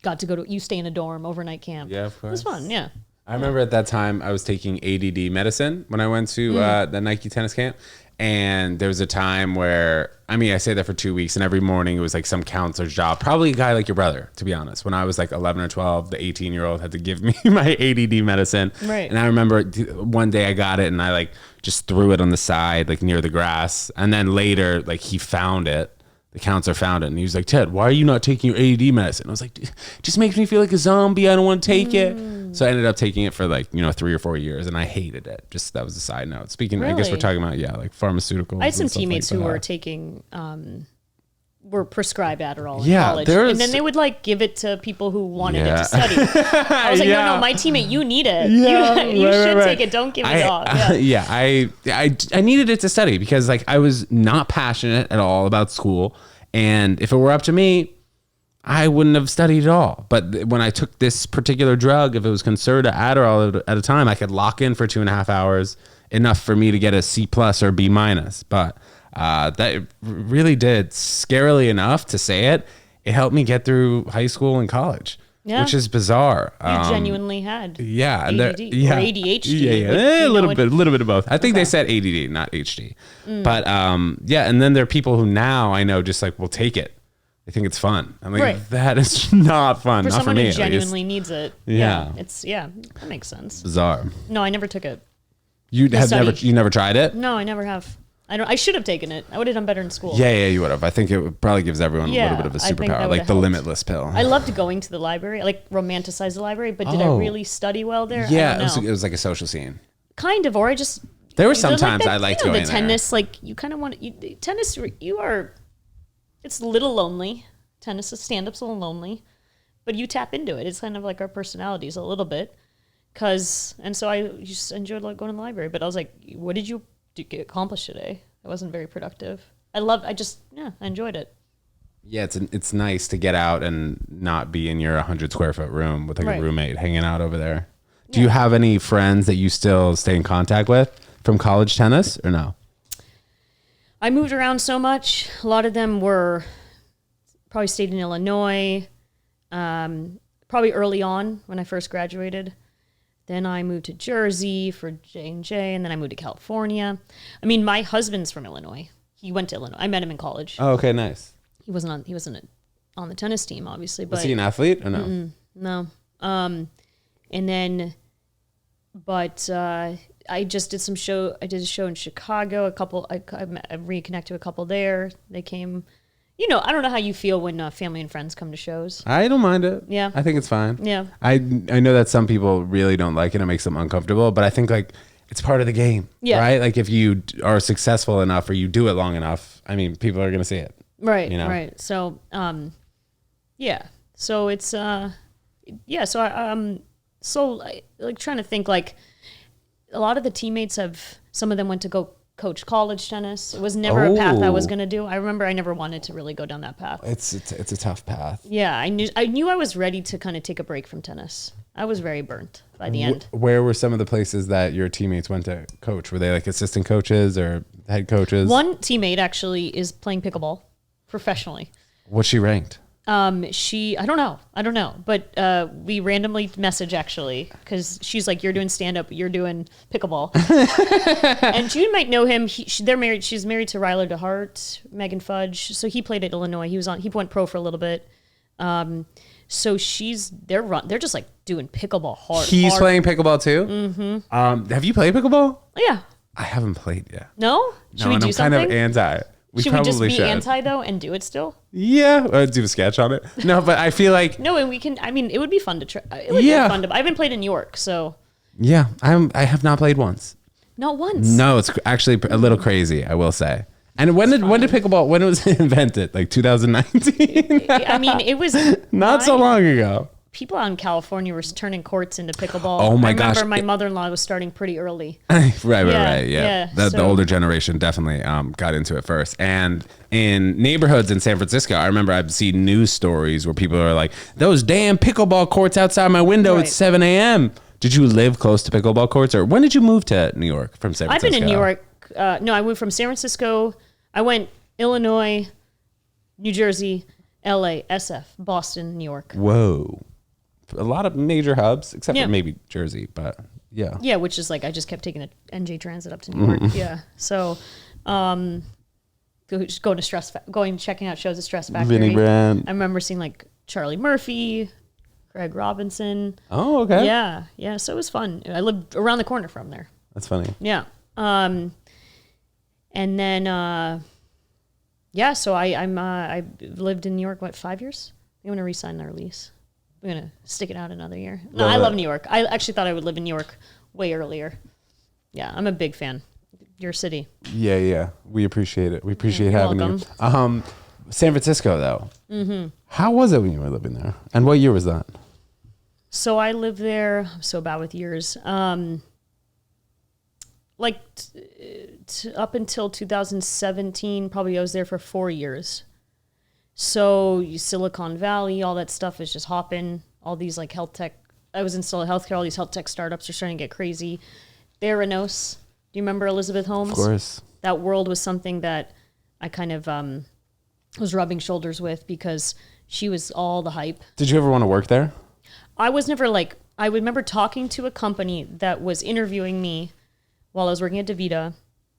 got to you stay in a dorm, overnight camp. Yeah, of course. It was fun, yeah. I remember at that time I was taking ADD medicine when I went to the Nike tennis camp. And there was a time where, I stayed there for 2 weeks, and every morning it was like some counselor's job. Probably a guy like your brother, to be honest. When I was like 11 or 12, the 18-year-old had to give me my ADD medicine. Right. And I remember one day I got it, and I like just threw it on the side, like near the grass. And then later, like he found it. The counselor found it, and he was like, Ted, why are you not taking your ADD medicine? I was like, it just makes me feel like a zombie. I don't want to take it. So I ended up taking it for like, 3 or 4 years, and I hated it. Just that was a side note. Speaking, I guess we're talking about, like pharmaceuticals. I had some teammates who were taking, were prescried Adderall in college. And then they would like give it to people who wanted it to study. I was like, no, my teammate, you need it. You should take it. Don't give it off. I needed it to study because like I was not passionate at all about school. And if it were up to me, I wouldn't have studied at all. But when I took this particular drug, if it was Concerta Adderall at a time, I could lock in for 2.5 hours, enough for me to get a C+ or B-. But that really did, scarily enough to say it, it helped me get through high school and college, which is bizarre. You genuinely had ADD or ADHD. A little bit of both. I think they said ADD, not HD. But and then there are people who now I know just like will take it. I think it's fun. I'm like, that is not fun. For not someone for me, who genuinely needs it. Yeah. That makes sense. Bizarre. No, I never took it. You never tried it? No, I never have. I should have taken it. I would have done better in school. Yeah, you would have. I think it probably gives everyone a little bit of a superpower, like the limitless pill. I loved going to the library. I like romanticize the library, but did I really study well there? Yeah, it was like a social scene. Kind of, or I just... There were some times I liked going there. The tennis, like, you kind of want... tennis, it's a little lonely. Tennis, stand-up's a little lonely. But you tap into it. It's kind of like our personalities a little bit. And so I just enjoyed like going to the library. But I was like, what did you accomplish today? I wasn't very productive. I enjoyed it. Yeah, it's nice to get out and not be in your 100 square foot room with like a roommate hanging out over there. Do you have any friends that you still stay in contact with from college tennis or no? I moved around so much. A lot of them were probably stayed in Illinois. Probably early on when I first graduated. Then I moved to Jersey for J&J, and then I moved to California. I mean, my husband's from Illinois. He went to Illinois. I met him in college. Oh, okay, nice. He wasn't on the tennis team, obviously. But Was he an athlete or no? no. And then, but I just did some show. I did a show in Chicago. I reconnected with a couple there. They came. You know, I don't know how you feel when family and friends come to shows. I don't mind it. Yeah. I think it's fine. Yeah. I know that some people really don't like it. It makes them uncomfortable, but I think like it's part of the game. Yeah. Right? Like if you are successful enough or you do it long enough, I mean, people are going to see it. Right. You know? Right. So, yeah. So it's, yeah. So like trying to think like a lot of the teammates some of them went to go coach college tennis. It was never a path I was going to do. I remember I never wanted to really go down that path. It's a tough path. Yeah. I knew I was ready to kind of take a break from tennis. I was very burnt by the end. Where were some of the places that your teammates went to coach? Were they like assistant coaches or head coaches? One teammate actually is playing pickleball professionally. What's she ranked? I don't know, but we randomly message actually because she's like, you're doing stand up, you're doing pickleball, and you might know him. They're married. She's married to Ryler DeHart, Megan Fudge. So he played at Illinois. He went pro for a little bit. So they're just like doing pickleball hard. He's playing pickleball too. Mm-hmm. Have you played pickleball? Yeah. I haven't played yet. No. Should we and do I'm something? kind of anti. Should we just be anti though and do it still? Yeah, do a sketch on it. No, but I feel like No, and we can. I mean, it would be fun to try. It would be fun to. I haven't played in New York, so yeah, I have not played once. not once. No, it's actually a little crazy, I will say. And when did pickleball? When was it invented? Like 2019? I mean, it was Not so long ago. People out in California were turning courts into pickleball. Oh my I gosh. remember my mother-in-law was starting pretty early. Right. Yeah, Yeah. The so- older generation definitely got into it first. And in neighborhoods in San Francisco, I remember I've seen news stories where people are like, those damn pickleball courts outside my window Right. at 7 a.m. Did you live close to pickleball courts, or when did you move to New York from San I've Francisco? been in New York. No, I moved from San Francisco. I went Illinois, New Jersey, LA, SF, Boston, New York. Whoa. A lot of major hubs, except Yeah. for maybe Jersey, but yeah. Yeah, which is like I just kept taking the NJ Transit up to New York. Yeah, so checking out shows at Stress Factory. Vinnie Brand. I remember seeing like Charlie Murphy, Greg Robinson. Oh, okay. Yeah. So it was fun. I lived around the corner from there. That's funny. Yeah. And then so I lived in New York 5 years. I'm gonna re-sign our lease. I'm gonna stick it out another year. No, Love I love it. New York. I actually thought I would live in New York way earlier. Yeah, I'm a big fan. Your city. Yeah. We appreciate it. We appreciate You're having welcome. you. San Francisco, though. Mm-hmm. How was it when you were living there? And what year was that? So I lived there. I'm so bad with years. Up until 2017, probably I was there for 4 years. So Silicon Valley, all that stuff is just hopping. All these like health tech. I was in healthcare. All these health tech startups are starting to get crazy. Theranos. Do you remember Elizabeth Holmes? Of course. That world was something that I kind of was rubbing shoulders with because she was all the hype. Did you ever want to work there? I was never like, I remember talking to a company that was interviewing me while I was working at DaVita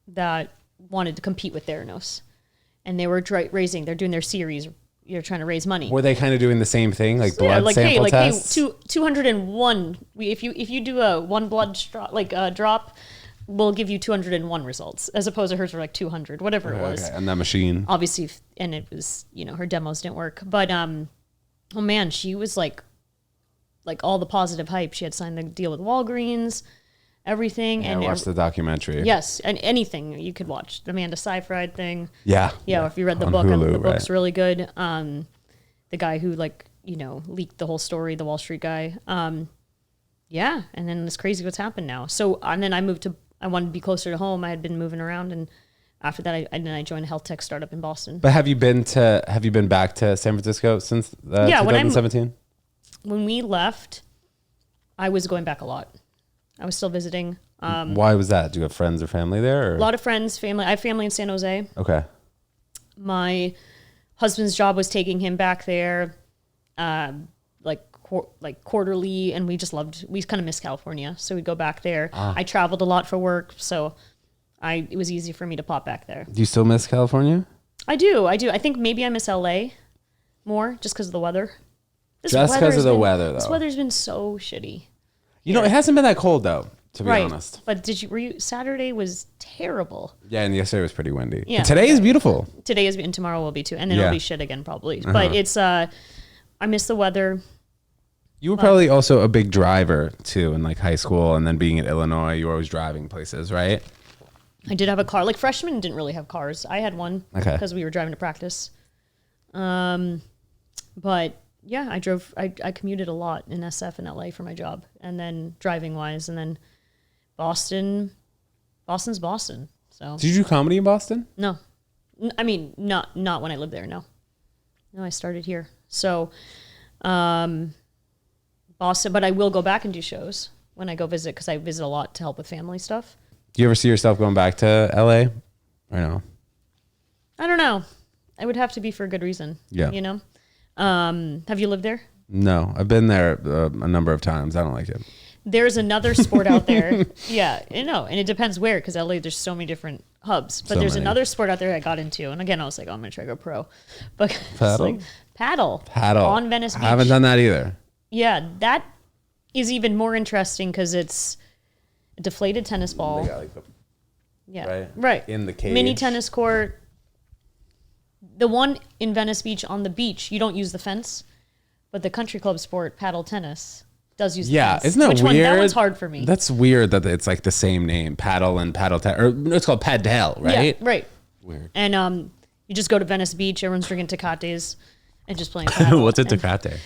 that wanted to compete with Theranos. And they were they're doing their series. You're trying to raise money. Were they kind of doing the same thing, like blood sample tests? Hey, 201. If you do a one blood drop, we'll give you 201 results, as opposed to hers were like 200, whatever it was. Okay, and that machine. Obviously, and it was, her demos didn't work. But, oh man, she was like all the positive hype. She had signed the deal with Walgreens, everything. Yeah, and I watched the documentary. Yes, and anything you could watch. The Amanda Seyfried thing. Yeah. Yeah, if you read the On book, Hulu, the book's right. really good. The guy who leaked the whole story, the Wall Street guy. Yeah, and then it's crazy what's happened now. So, and then I wanted to be closer to home. I had been moving around, and after that, I joined a health tech startup in Boston. But have you been back to San Francisco since 2017? When we left, I was going back a lot. I was still visiting. Why was that? Do you have friends or family there? Or? A lot of friends, family. I have family in San Jose. Okay. My husband's job was taking him back there, like quarterly, and we kind of missed California, so we'd go back there. I traveled a lot for work, so it was easy for me to pop back there. Do you still miss California? I do. I think maybe I miss LA more just because of the weather. Just because of the weather, though. This weather's been so shitty. You know, it hasn't been that cold though, to be Right. honest. But Saturday was terrible. Yeah, and yesterday was pretty windy. Yeah. But today is beautiful. Today is, and tomorrow will be too. And then Yeah. it'll be shit again probably. But it's, I miss the weather. You were probably also a big driver too in like high school, and then being in Illinois, you were always driving places, right? I did have a car. Like freshmen didn't really have cars. I had one because we were driving to practice. But yeah, I commuted a lot in SF and LA for my job, and then driving wise, and then Boston's Boston. So Did you do comedy in Boston? no, I mean, not when I lived there. No, I started here. So, Boston, but I will go back and do shows when I go visit, because I visit a lot to help with family stuff. Do you ever see yourself going back to LA or no? I don't know. It would have to be for a good reason. Yeah. You know? Have you lived there? No, I've been there a number of times. I don't like it. There's another sport out there. Yeah, I know. And it depends where, because LA, there's so many different hubs. But So there's many. another sport out there I got into. And again, I was like, oh, I'm going to try to go pro. But it's Paddle? like, paddle. Paddle. On Venice Beach. I haven't done that either. Yeah, that is even more interesting because it's a deflated tennis ball. Yeah. Right. In the cage. Mini tennis court. The one in Venice Beach on the beach, you don't use the fence, but the country club sport, paddle tennis, does use the fence. Isn't that Which weird? One? That one's hard for me. That's weird that it's like the same name, paddle and paddle or it's called padel, right? Yeah, right. Weird. And you just go to Venice Beach, everyone's drinking tecates and just playing paddle. What's a And tecate?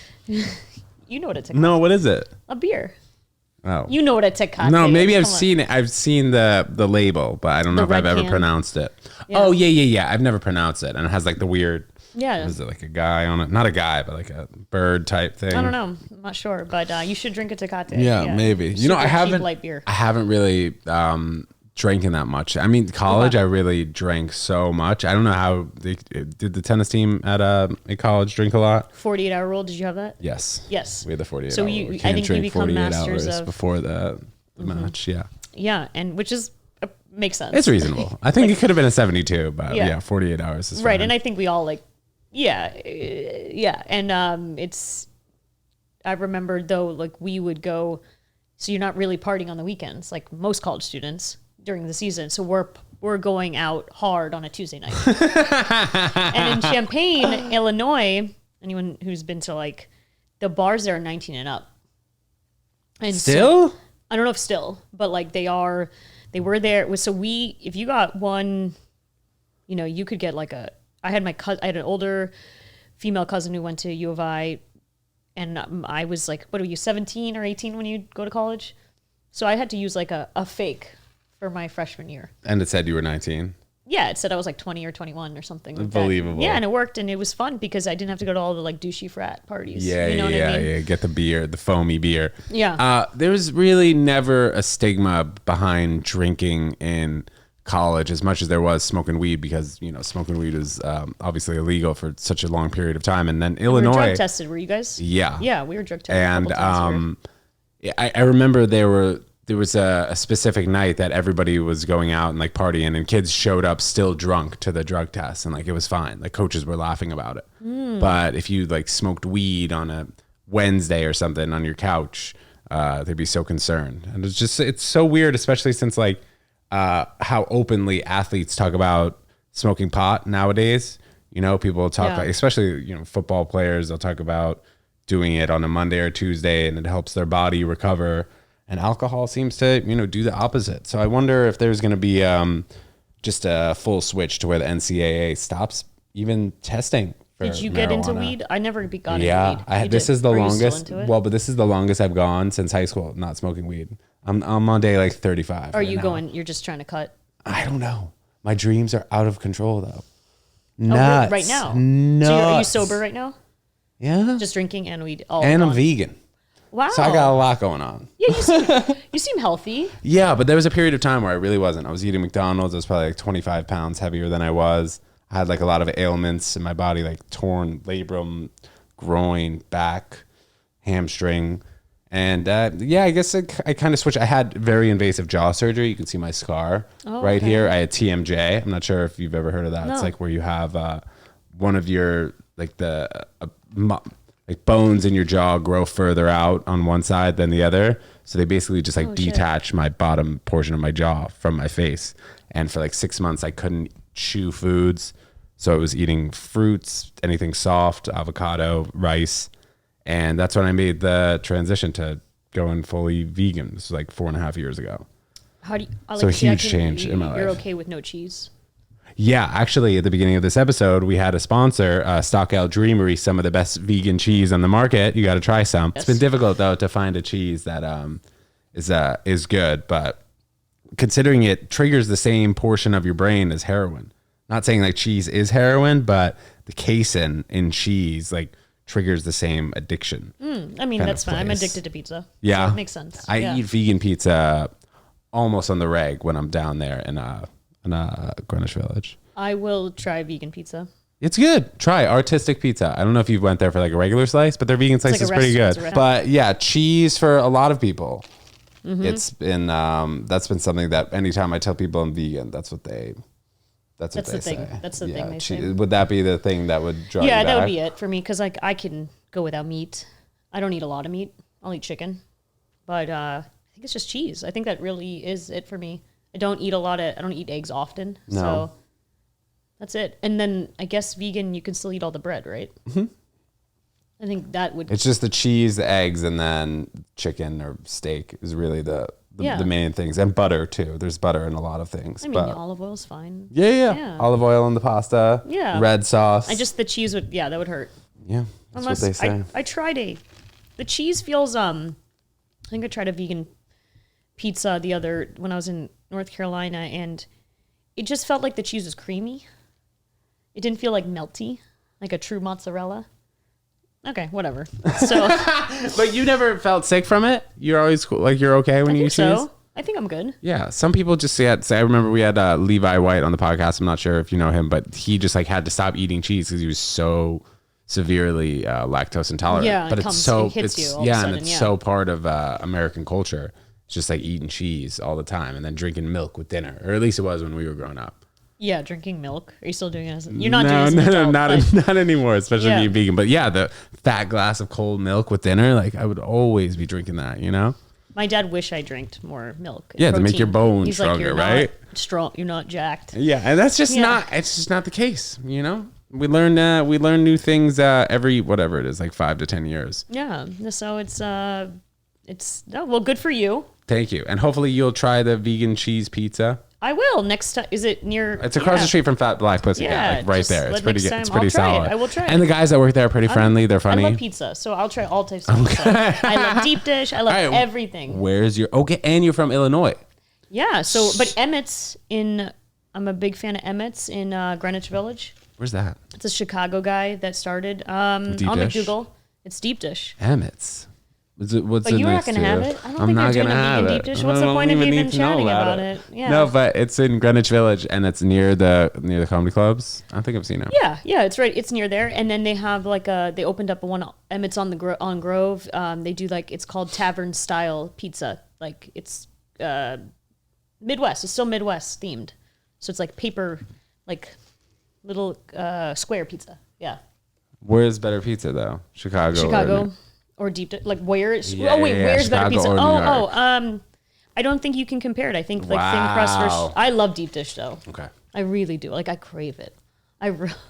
You know what a tecate No, what is it? A beer. Oh. You know what a tecate No, is. maybe I've Come on. seen it. I've seen the label, but I don't know The if I've red ever can. pronounced it. Yeah. Oh, yeah. I've never pronounced it. And it has like the weird, Yeah. is it like a guy on it? Not a guy, but like a bird type thing. I don't know. I'm not sure. But you should drink a tecate. Yeah, maybe. You know, Super I cheap haven't light beer. I haven't really drinking that much. I mean, college, I really drank so much. I don't know how did the tennis team at college drink a lot? 48-hour rule. Did you have that? Yes. Yes. We had the 48 So hour. you- We I can't think you drink become 48 masters hours of- before the match. Yeah. Yeah, and which is makes sense. It's reasonable. I think it could have been a 72, but Yeah. yeah, 48 hours is Right, fine. and I think we all yeah, and it's. I remember though, like we would go, so you're not really partying on the weekends, like most college students during the season. So we're going out hard on a Tuesday night, and in Champaign, Illinois, anyone who's been to like the bars there are 19 and up. And Still? So, I don't know if still, but like they were there. If you got one, you know, you could get like I had an older female cousin who went to U of I, and I was like, what were you, 17 or 18 when you go to college? So I had to use like a fake for my freshman year. And it said you were 19. Yeah, it said I was like 20 or 21 or something. Like that. Unbelievable. Yeah, and it worked, and it was fun because I didn't have to go to all the like douchey frat parties. Yeah, you know what I mean? yeah. Get the beer, the foamy beer. Yeah. There was really never a stigma behind drinking in college as much as there was smoking weed, because you know smoking weed is obviously illegal for such a long period of time. And then We were Illinois, drug tested, were you guys? yeah, Yeah, we were drug tested. and a couple times here. I remember there was a specific night that everybody was going out and like partying, and kids showed up still drunk to the drug test, and like it was fine. Like coaches were laughing about it. But if you like smoked weed on a Wednesday or something on your couch, they'd be so concerned. And it's so weird, especially since like how openly athletes talk about smoking pot nowadays. You know, people talk Yeah. like, especially, you know, football players, they'll talk about doing it on a Monday or Tuesday and it helps their body recover. And alcohol seems to, you know, do the opposite. So I wonder if there's going to be just a full switch to where the NCAA stops even testing for Did you get into marijuana. weed? I never got Yeah, into weed. You this did. is the Are you still longest. into it? Well, but this is the longest I've gone since high school, not smoking weed. I'm on day like 35. Are right you now. going? You're just trying to cut. I don't know. My dreams are out of control though. Oh, really? Nuts. Right now. Nuts. So are you sober right now? Yeah. Just drinking and weed. All And I'm gone. vegan. Wow. So I got a lot going on. Yeah, you seem healthy. Yeah, but there was a period of time where I really wasn't. I was eating McDonald's. I was probably like 25 pounds heavier than I was. I had like a lot of ailments in my body, like torn labrum, groin, back. hamstring. And I guess I kind of switched. I had very invasive jaw surgery. You can see my scar right here. I had TMJ. I'm not sure if you've ever heard of that. No. It's like where you have one of your like like bones in your jaw grow further out on one side than the other. So they basically just like detach my bottom portion of my jaw from my face. And for like 6 months, I couldn't chew foods. So I was eating fruits, anything soft, avocado, rice. And that's when I made the transition to going fully vegan. This was like 4.5 years ago. How do you, So a huge change in my life. You're okay with no cheese? Yeah, actually, at the beginning of this episode, we had a sponsor, Stockout Dreamery, some of the best vegan cheese on the market. You got to try some. Yes. It's been difficult, though, to find a cheese that is good. But considering it triggers the same portion of your brain as heroin. Not saying like cheese is heroin, but the casein in cheese, like, triggers the same addiction. I mean, that's fine. I'm addicted to pizza. Yeah. So it makes sense. I eat vegan pizza almost on the reg when I'm down there in Greenwich Village. I will try vegan pizza. It's good. Try Artistic Pizza. I don't know if you went there for like a regular slice, but their vegan slice like is a pretty restaurant, good. it's a But yeah, cheese for a lot of people. It's been that's been something that anytime I tell people I'm vegan, that's what they That's the thing. say. That's the thing they say. Would that be the thing that would draw you Yeah, back? that would be it for me because like I can go without meat. I don't eat a lot of meat. I'll eat chicken, but I think it's just cheese. I think that really is it for me. I don't eat eggs often, No. so that's it. And then I guess vegan, you can still eat all the bread, right? Mm-hmm. I think that would. It's just the cheese, the eggs, and then chicken or steak is really the main things, and butter too. There's butter in a lot of things. I mean, olive oil's fine. Yeah. Olive oil in the pasta. Yeah. Red sauce. The cheese would, that would hurt. Yeah. That's what they say. I tried the cheese feels, I think I tried a vegan pizza when I was in North Carolina, and it just felt like the cheese was creamy. It didn't feel like melty, like a true mozzarella. Okay, whatever. So, but you never felt sick from it? You're always cool, like you're okay when you eat cheese? so. I think I'm good. Yeah, some people just say I remember we had Levi White on the podcast. I'm not sure if you know him, but he just like had to stop eating cheese because he was so severely lactose intolerant. Yeah, but it hits you all of a and sudden, it's so part of American culture. It's just like eating cheese all the time and then drinking milk with dinner, or at least it was when we were growing up. Yeah, drinking milk. Are you still doing it as you're not doing it as an adult, not anymore, especially being vegan. But yeah, the fat glass of cold milk with dinner, like I would always be drinking that, you know? My dad wish I drank more milk. Yeah, to make your bones He's stronger, like, right? Strong. You're not jacked. Yeah, and that's just it's just not the case, you know? We learn new things every whatever it is, like 5 to 10 years. Yeah. So it's good for you. Thank you. And hopefully you'll try the vegan cheese pizza. I will next time. Is it near? It's across the street from Fat Black Pussy. Yeah, like right there. It's pretty good. It's pretty solid. I will try it. And the guys that work there are pretty friendly. They're funny. I love pizza, so I'll try all types of pizza. I love deep dish. I love everything. Where's your and you're from Illinois. Yeah. So, but Emmett's I'm a big fan of Emmett's in Greenwich Village. Where's that? It's a Chicago guy that started. On dish? McDougal. It's deep dish. Emmett's. What's But you're not going to have it? I don't think you're doing a vegan deep dish. What's the point of even chatting about it? Yeah. No, but it's in Greenwich Village and it's near the comedy clubs. I think I've seen it. Yeah, it's right. It's near there, and then they have they opened up one Emmett's on Grove. They do it's called tavern style pizza. Like it's Midwest. It's still Midwest themed, so it's like paper, like little square pizza. Yeah. Where's better pizza though? Chicago. Or deep dish, like where's where's better pizza? I don't think you can compare it. I think thin crust versus. I love deep dish though. Okay. I really do. Like I crave it.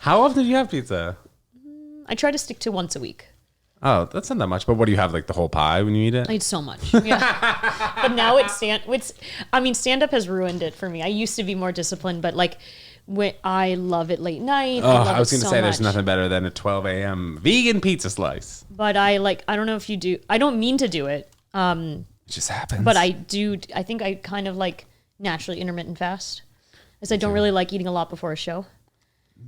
How often do you have pizza? I try to stick to once a week. Oh, that's not that much. But what do you have? Like the whole pie when you eat it? I eat so much. Yeah. But now stand up has ruined it for me. I used to be more disciplined, but when I love it late night. I was going to say there's nothing better than a 12 a.m. vegan pizza slice. But I don't know if you do. I don't mean to do it. It just happens. But I do. I think I kind of naturally intermittent fast, as I don't really like eating a lot before a show.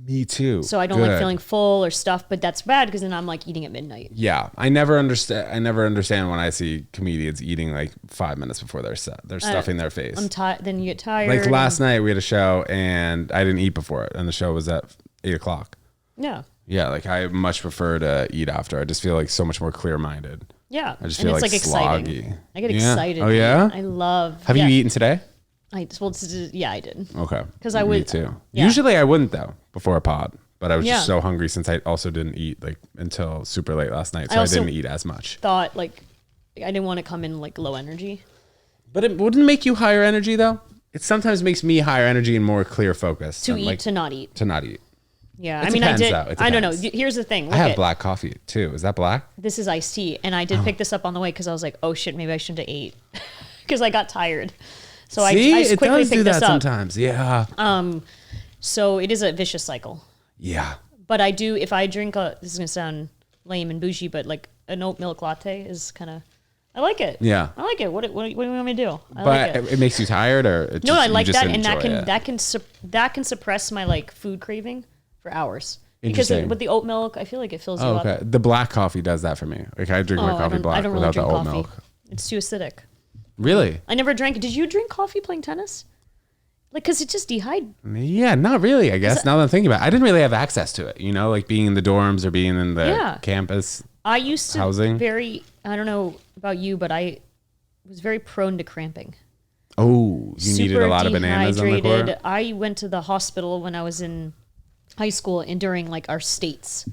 Me too. So I don't like feeling full or stuffed, but that's bad because then I'm eating at midnight. Yeah, I never understand when I see comedians eating 5 minutes before their set. They're stuffing their face. Then you get tired. Last night we had a show and I didn't eat before it, and the show was at 8:00. Yeah. Yeah, I much prefer to eat after. I just feel so much more clear-minded. Yeah. I just and feel it's like exciting. sloggy. I get Yeah. excited. Oh, yeah? I love. Have you eaten today? Yeah, I did. Okay. 'Cause I Me would- too. yeah. Usually I wouldn't though before a pod, but I was Yeah. just so hungry since I also didn't eat like until super late last night, so I I, also- didn't eat as much. Thought like I didn't want to come in like low energy. But it wouldn't make you higher energy though. It sometimes makes me higher energy and more clear focus. To than, eat, like, to not eat. to not eat. Yeah. It I mean, depends, I did. though. It I don't know. depends. Here's the thing. I have Look black coffee too. Is that black? This is iced tea. And I did pick this up on the way because I was like, oh shit, maybe I shouldn't have ate. Because I got tired. So See, I just it quickly does do picked this that up. sometimes. Yeah. So it is a vicious cycle. Yeah. But I do, if I drink this is going to sound lame and bougie, but like an oat milk latte is kind of, I like it. Yeah. I like it. What do you want me to do? I But like it. it makes you tired, or it No, just, I you like just that, and enjoy it? that can suppress my like food craving for hours. Because Interesting. with the oat milk, I feel like it fills you Oh, up. okay. The black coffee does that for me. Like I drink my coffee black I don't without really the drink oat coffee. milk. It's too acidic. Really? I never drank. Did you drink coffee playing tennis? Like, cause it just dehydrates. Yeah, not really. I guess now that I'm thinking about it, I didn't really have access to it. You know, like being in the dorms or being in the Yeah. campus. I used to Housing? I don't know about you, but I was very prone to cramping. Oh, you needed a lot of bananas on the court. I went to the hospital when I was in high school and during like our states.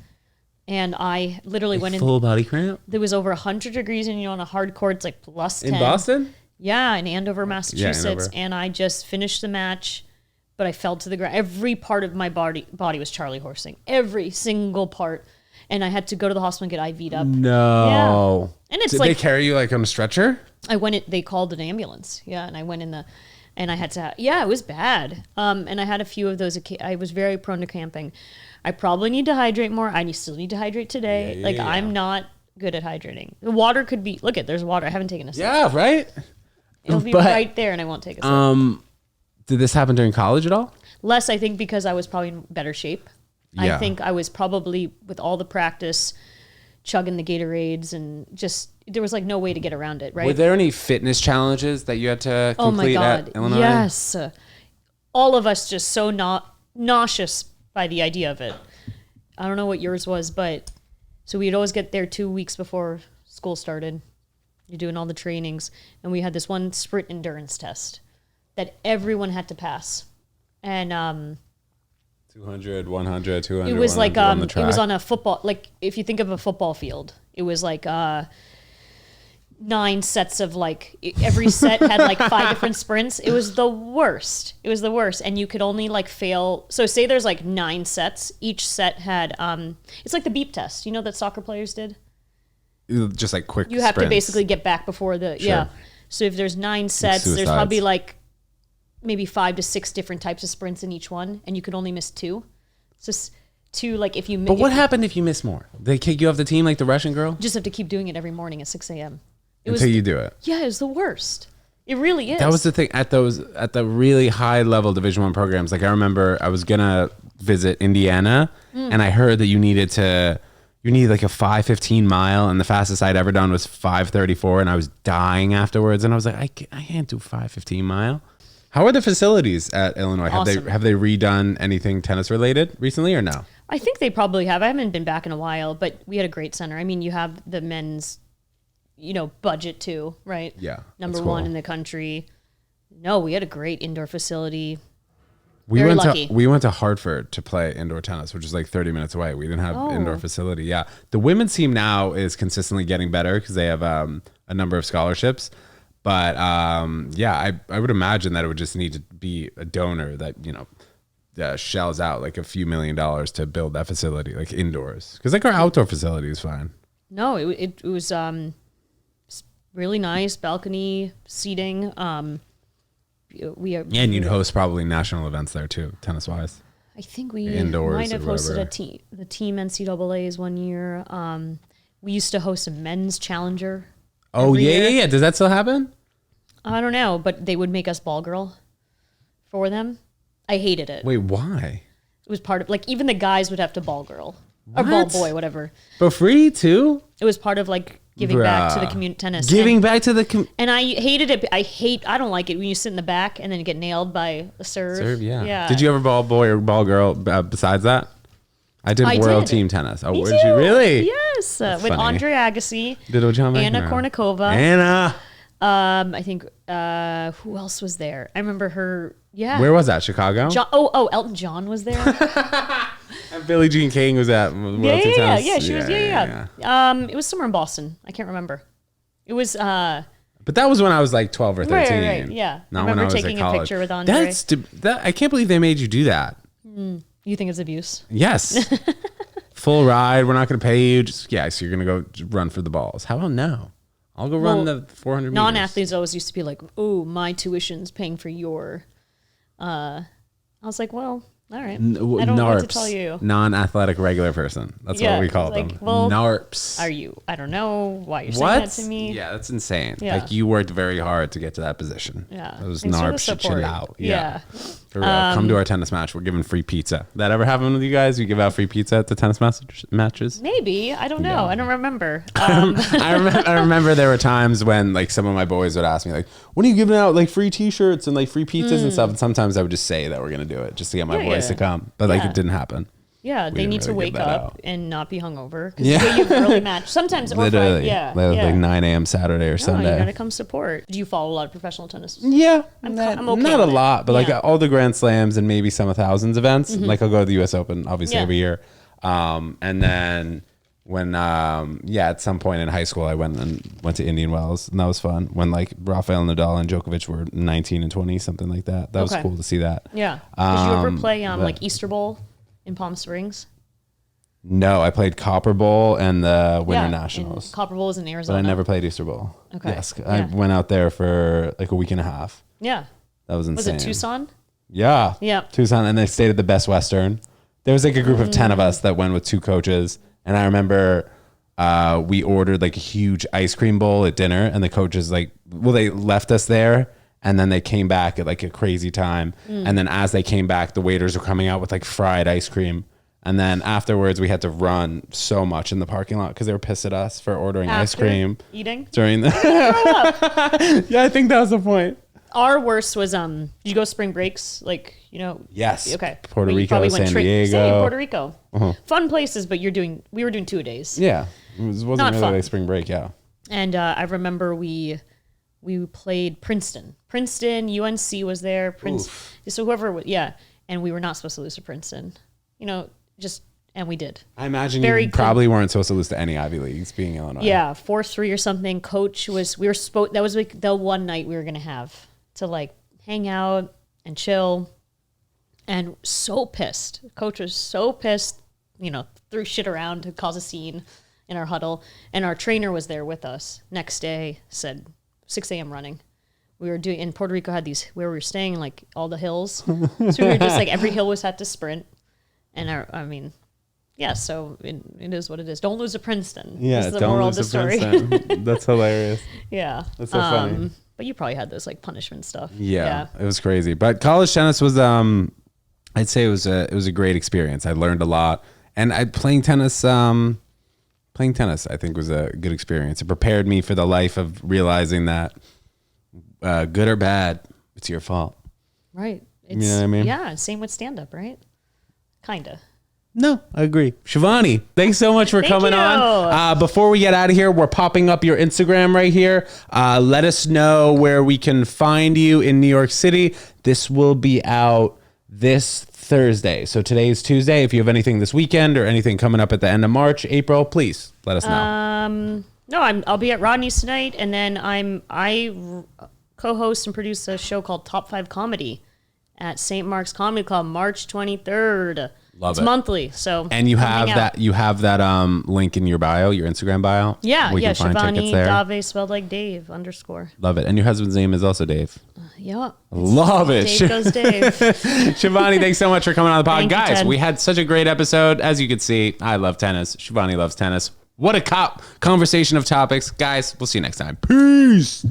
And I literally went in. Full body cramp There was over 100 degrees and on a hard court, it's like plus 10. in Boston. Yeah, in Andover, Massachusetts. Andover. And I just finished the match, but I fell to the ground. Every part of my body was Charlie horsing. Every single part. And I had to go to the hospital and get IV'd up. No. Yeah. And it's Did like they carry you like on a stretcher? they called an ambulance. Yeah, and I went in and I had to, it was bad. And I had a few of those. I was very prone to cramping. I probably need to hydrate more. I still need to hydrate today. I'm not good at hydrating. The water could be, there's water. I haven't taken a sip. Yeah, right. It'll be but- right there and I won't take a sip. Did this happen during college at all? Less, I think, because I was probably in better shape. Yeah. I think I was probably, with all the practice, chugging the Gatorades and just, there was like no way to get around it, right? Were there any fitness challenges that you had to complete at Illinois? Yes. All of us just so nauseous by the idea of it. I don't know what yours was, but so we'd always get there 2 weeks before school started. You're doing all the trainings. And we had this one sprint endurance test that everyone had to pass. And 200, 100, 200. it was like on the it track. was on a football, like if you think of a football field, it was like 9 sets of like every set had like 5 different sprints. It was the worst. And you could only like fail. So say there's like 9 sets. Each set had it's like the beep test, you know, that soccer players did. Just like quick. You have to sprints. basically get back before the Sure. So if there's 9 sets, there's suicides. probably like maybe 5 to 6 different types of sprints in each one, and you could only miss 2. So 2, like if you But what happened if you miss more? They kick you off the team like the Russian girl? just have to keep doing it every morning at 6 a.m. Until you do it. Yeah, it was the worst. It really is. That was the thing at the really high level Division I programs. Like I remember I was gonna visit Indiana, and I heard that you need like a 5:15 mile, and the fastest I'd ever done was 5:34, and I was dying afterwards. And I was like, I can't do 5:15 mile. How are the facilities at Illinois? Awesome. Have they redone anything tennis related recently or no? I think they probably have. I haven't been back in a while, but we had a great center. I mean, you have the men's, budget too, right? Yeah, Number that's 1 cool. in the country. No, we had a great indoor facility. We Very went lucky. we went to Hartford to play indoor tennis, which is like 30 minutes away. We didn't have Oh. indoor facility. Yeah, the women's team now is consistently getting better because they have a number of scholarships. But I would imagine that it would just need to be a donor that shells out like a few $1 million to build that facility, like indoors, because like our outdoor facility is fine. No, it was really nice balcony seating. We are. And you'd host probably national events there too, tennis wise. I think we Indoors might have or hosted whatever. the team NCAA's one year. We used to host a men's challenger. Oh every yeah, year. yeah. Does that still happen? I don't know, but they would make us ball girl for them. I hated it. Wait, why? It was part of like even the guys would have to ball girl or ball What? boy, whatever. For free too? It was part of like giving back to the Bruh. community tennis. Giving back to the and I hated it. I don't like it when you sit in the back and then you get nailed by a serve. serve. Yeah. Yeah. Did you ever ball boy or ball girl besides that? I did I world did. team tennis. Oh, Me did you too. really? Yes. Yes, with funny. Andre Agassi, Did it with John Anna McEnroe. Kournikova. Anna. I think who else was there? I remember her. Yeah. Where was that? Chicago? Elton John was there. And Billie Jean King was at World Tennis. Yeah. She was. Yeah. It was somewhere in Boston. I can't remember. It was. But that was when I was like 12 or 13. Right, yeah. Not I when I remember was taking at college. a picture with Andre. I can't believe they made you do that. You think it's abuse? Yes. Full ride. We're not going to pay you. So you're going to go run for the balls. How about no? I'll go run the 400 meters. Non-athletes always used to be like, "Oh, my tuition's paying for your." I was like, "Well, all right. I don't know what to tell you." Non-athletic regular person. That's what we call them. Well, NARPS. Are you? I don't know why you're saying that to me. Yeah, that's insane. Yeah. Like you worked very hard to get to that position. Yeah. Those Thanks for the NARPS should chill support. out. Yeah. For real. Come to our tennis match. We're giving free pizza. That ever happened with you guys? You give out free pizza at the tennis matches? Maybe. I don't know. I don't remember. I remember there were times when like some of my boys would ask me like, when are you giving out like free t-shirts and like free pizzas and stuff? And sometimes I would just say that we're going to do it just to get my boys to come. But like it didn't happen. Yeah, they didn't need to really wake give that up out. and not be hungover. Because you early match. Sometimes or Literally. Friday, Like 9 a.m. Saturday or No, Sunday. you gotta come support. Do you follow a lot of professional tennis? Yeah, I'm not okay a with it. lot, but like Yeah. all the Grand Slams and maybe some of thousands events. Like I'll go to the U.S. Open obviously Yeah. every year, and then when at some point in high school I went to Indian Wells and that was fun. When like Rafael Nadal and Djokovic were 19 and 20, something like that. That was cool to see that. Yeah. Did you ever play like Easter Bowl in Palm Springs? No, I played Copper Bowl and the Winter and Nationals, Copper Bowl is in Arizona. but I never played Easter Bowl. Okay. Yes, I Yeah. went out there for like a week and a half. Yeah. That was insane. Was it Tucson? Yeah. Yeah. Tucson, and they stayed at the Best Western. There was like a group of 10 of us that went with 2 coaches. And I remember we ordered like a huge ice cream bowl at dinner, and the coaches they left us there. And then they came back at like a crazy time. And then as they came back, the waiters were coming out with like fried ice cream. And then afterwards, we had to run so much in the parking lot because they were pissed at us for ordering ice After cream eating? during the. Yeah, I think that was the point. Our worst was did you go spring breaks? Like, Yes. Okay. Puerto But you Rico, probably went San Diego. Same, Puerto Rico. Fun places, but we were doing 2 days. Yeah, it wasn't Not really fun. like spring break. Yeah. And I remember we played Princeton. UNC was there. So whoever, and we were not supposed to lose to Princeton. And we did. I imagine Very you probably weren't supposed to lose to any Ivy Leagues, being Illinois. Yeah, 4-3 or something. Coach was. That was like the one night we were gonna have to like hang out and chill. And so pissed. Coach was so pissed. Threw shit around to cause a scene in our huddle. And our trainer was there with us. Next day, said 6 a.m. running. We were doing in Puerto Rico. Had these where we were staying, like all the hills. So we were just like every hill was had to sprint. And yeah, so it is what it is. Don't lose to Princeton. Yeah, That's the don't moral lose of the to story. Princeton. That's hilarious. Yeah. That's so funny. But you probably had those like punishment stuff. Yeah, it was crazy. But college tennis was, I'd say it was a great experience. I learned a lot, and playing tennis. I think was a good experience. It prepared me for the life of realizing that, good or bad, it's your fault. Right. You know what I mean? Yeah. Same with stand up, right? Kinda. No, I agree. Shivani, thanks so much for coming you. on. Before we get out of here, we're popping up your Instagram right here. Let us know where we can find you in New York City. This will be out this Thursday. So today is Tuesday. If you have anything this weekend or anything coming up at the end of March, April, please let us know. No, I'll be at Rodney's tonight, and then I co-host and produce a show called Top 5 Comedy at St. Mark's Comedy Club, March 23rd. Love it's it. monthly, so And you come have hang out. that link in your bio, your Instagram bio. Yeah, We can find tickets Shivani there. Dave spelled like Dave _ Love it. And your husband's name is also Dave. Yeah. Love it. Dave goes Dave. Shivani, thanks so much for coming on the pod. Thank you, Guys, Ted. we had such a great episode. As you can see, I love tennis. Shivani loves tennis. What a conversation of topics. Guys, we'll see you next time. Peace.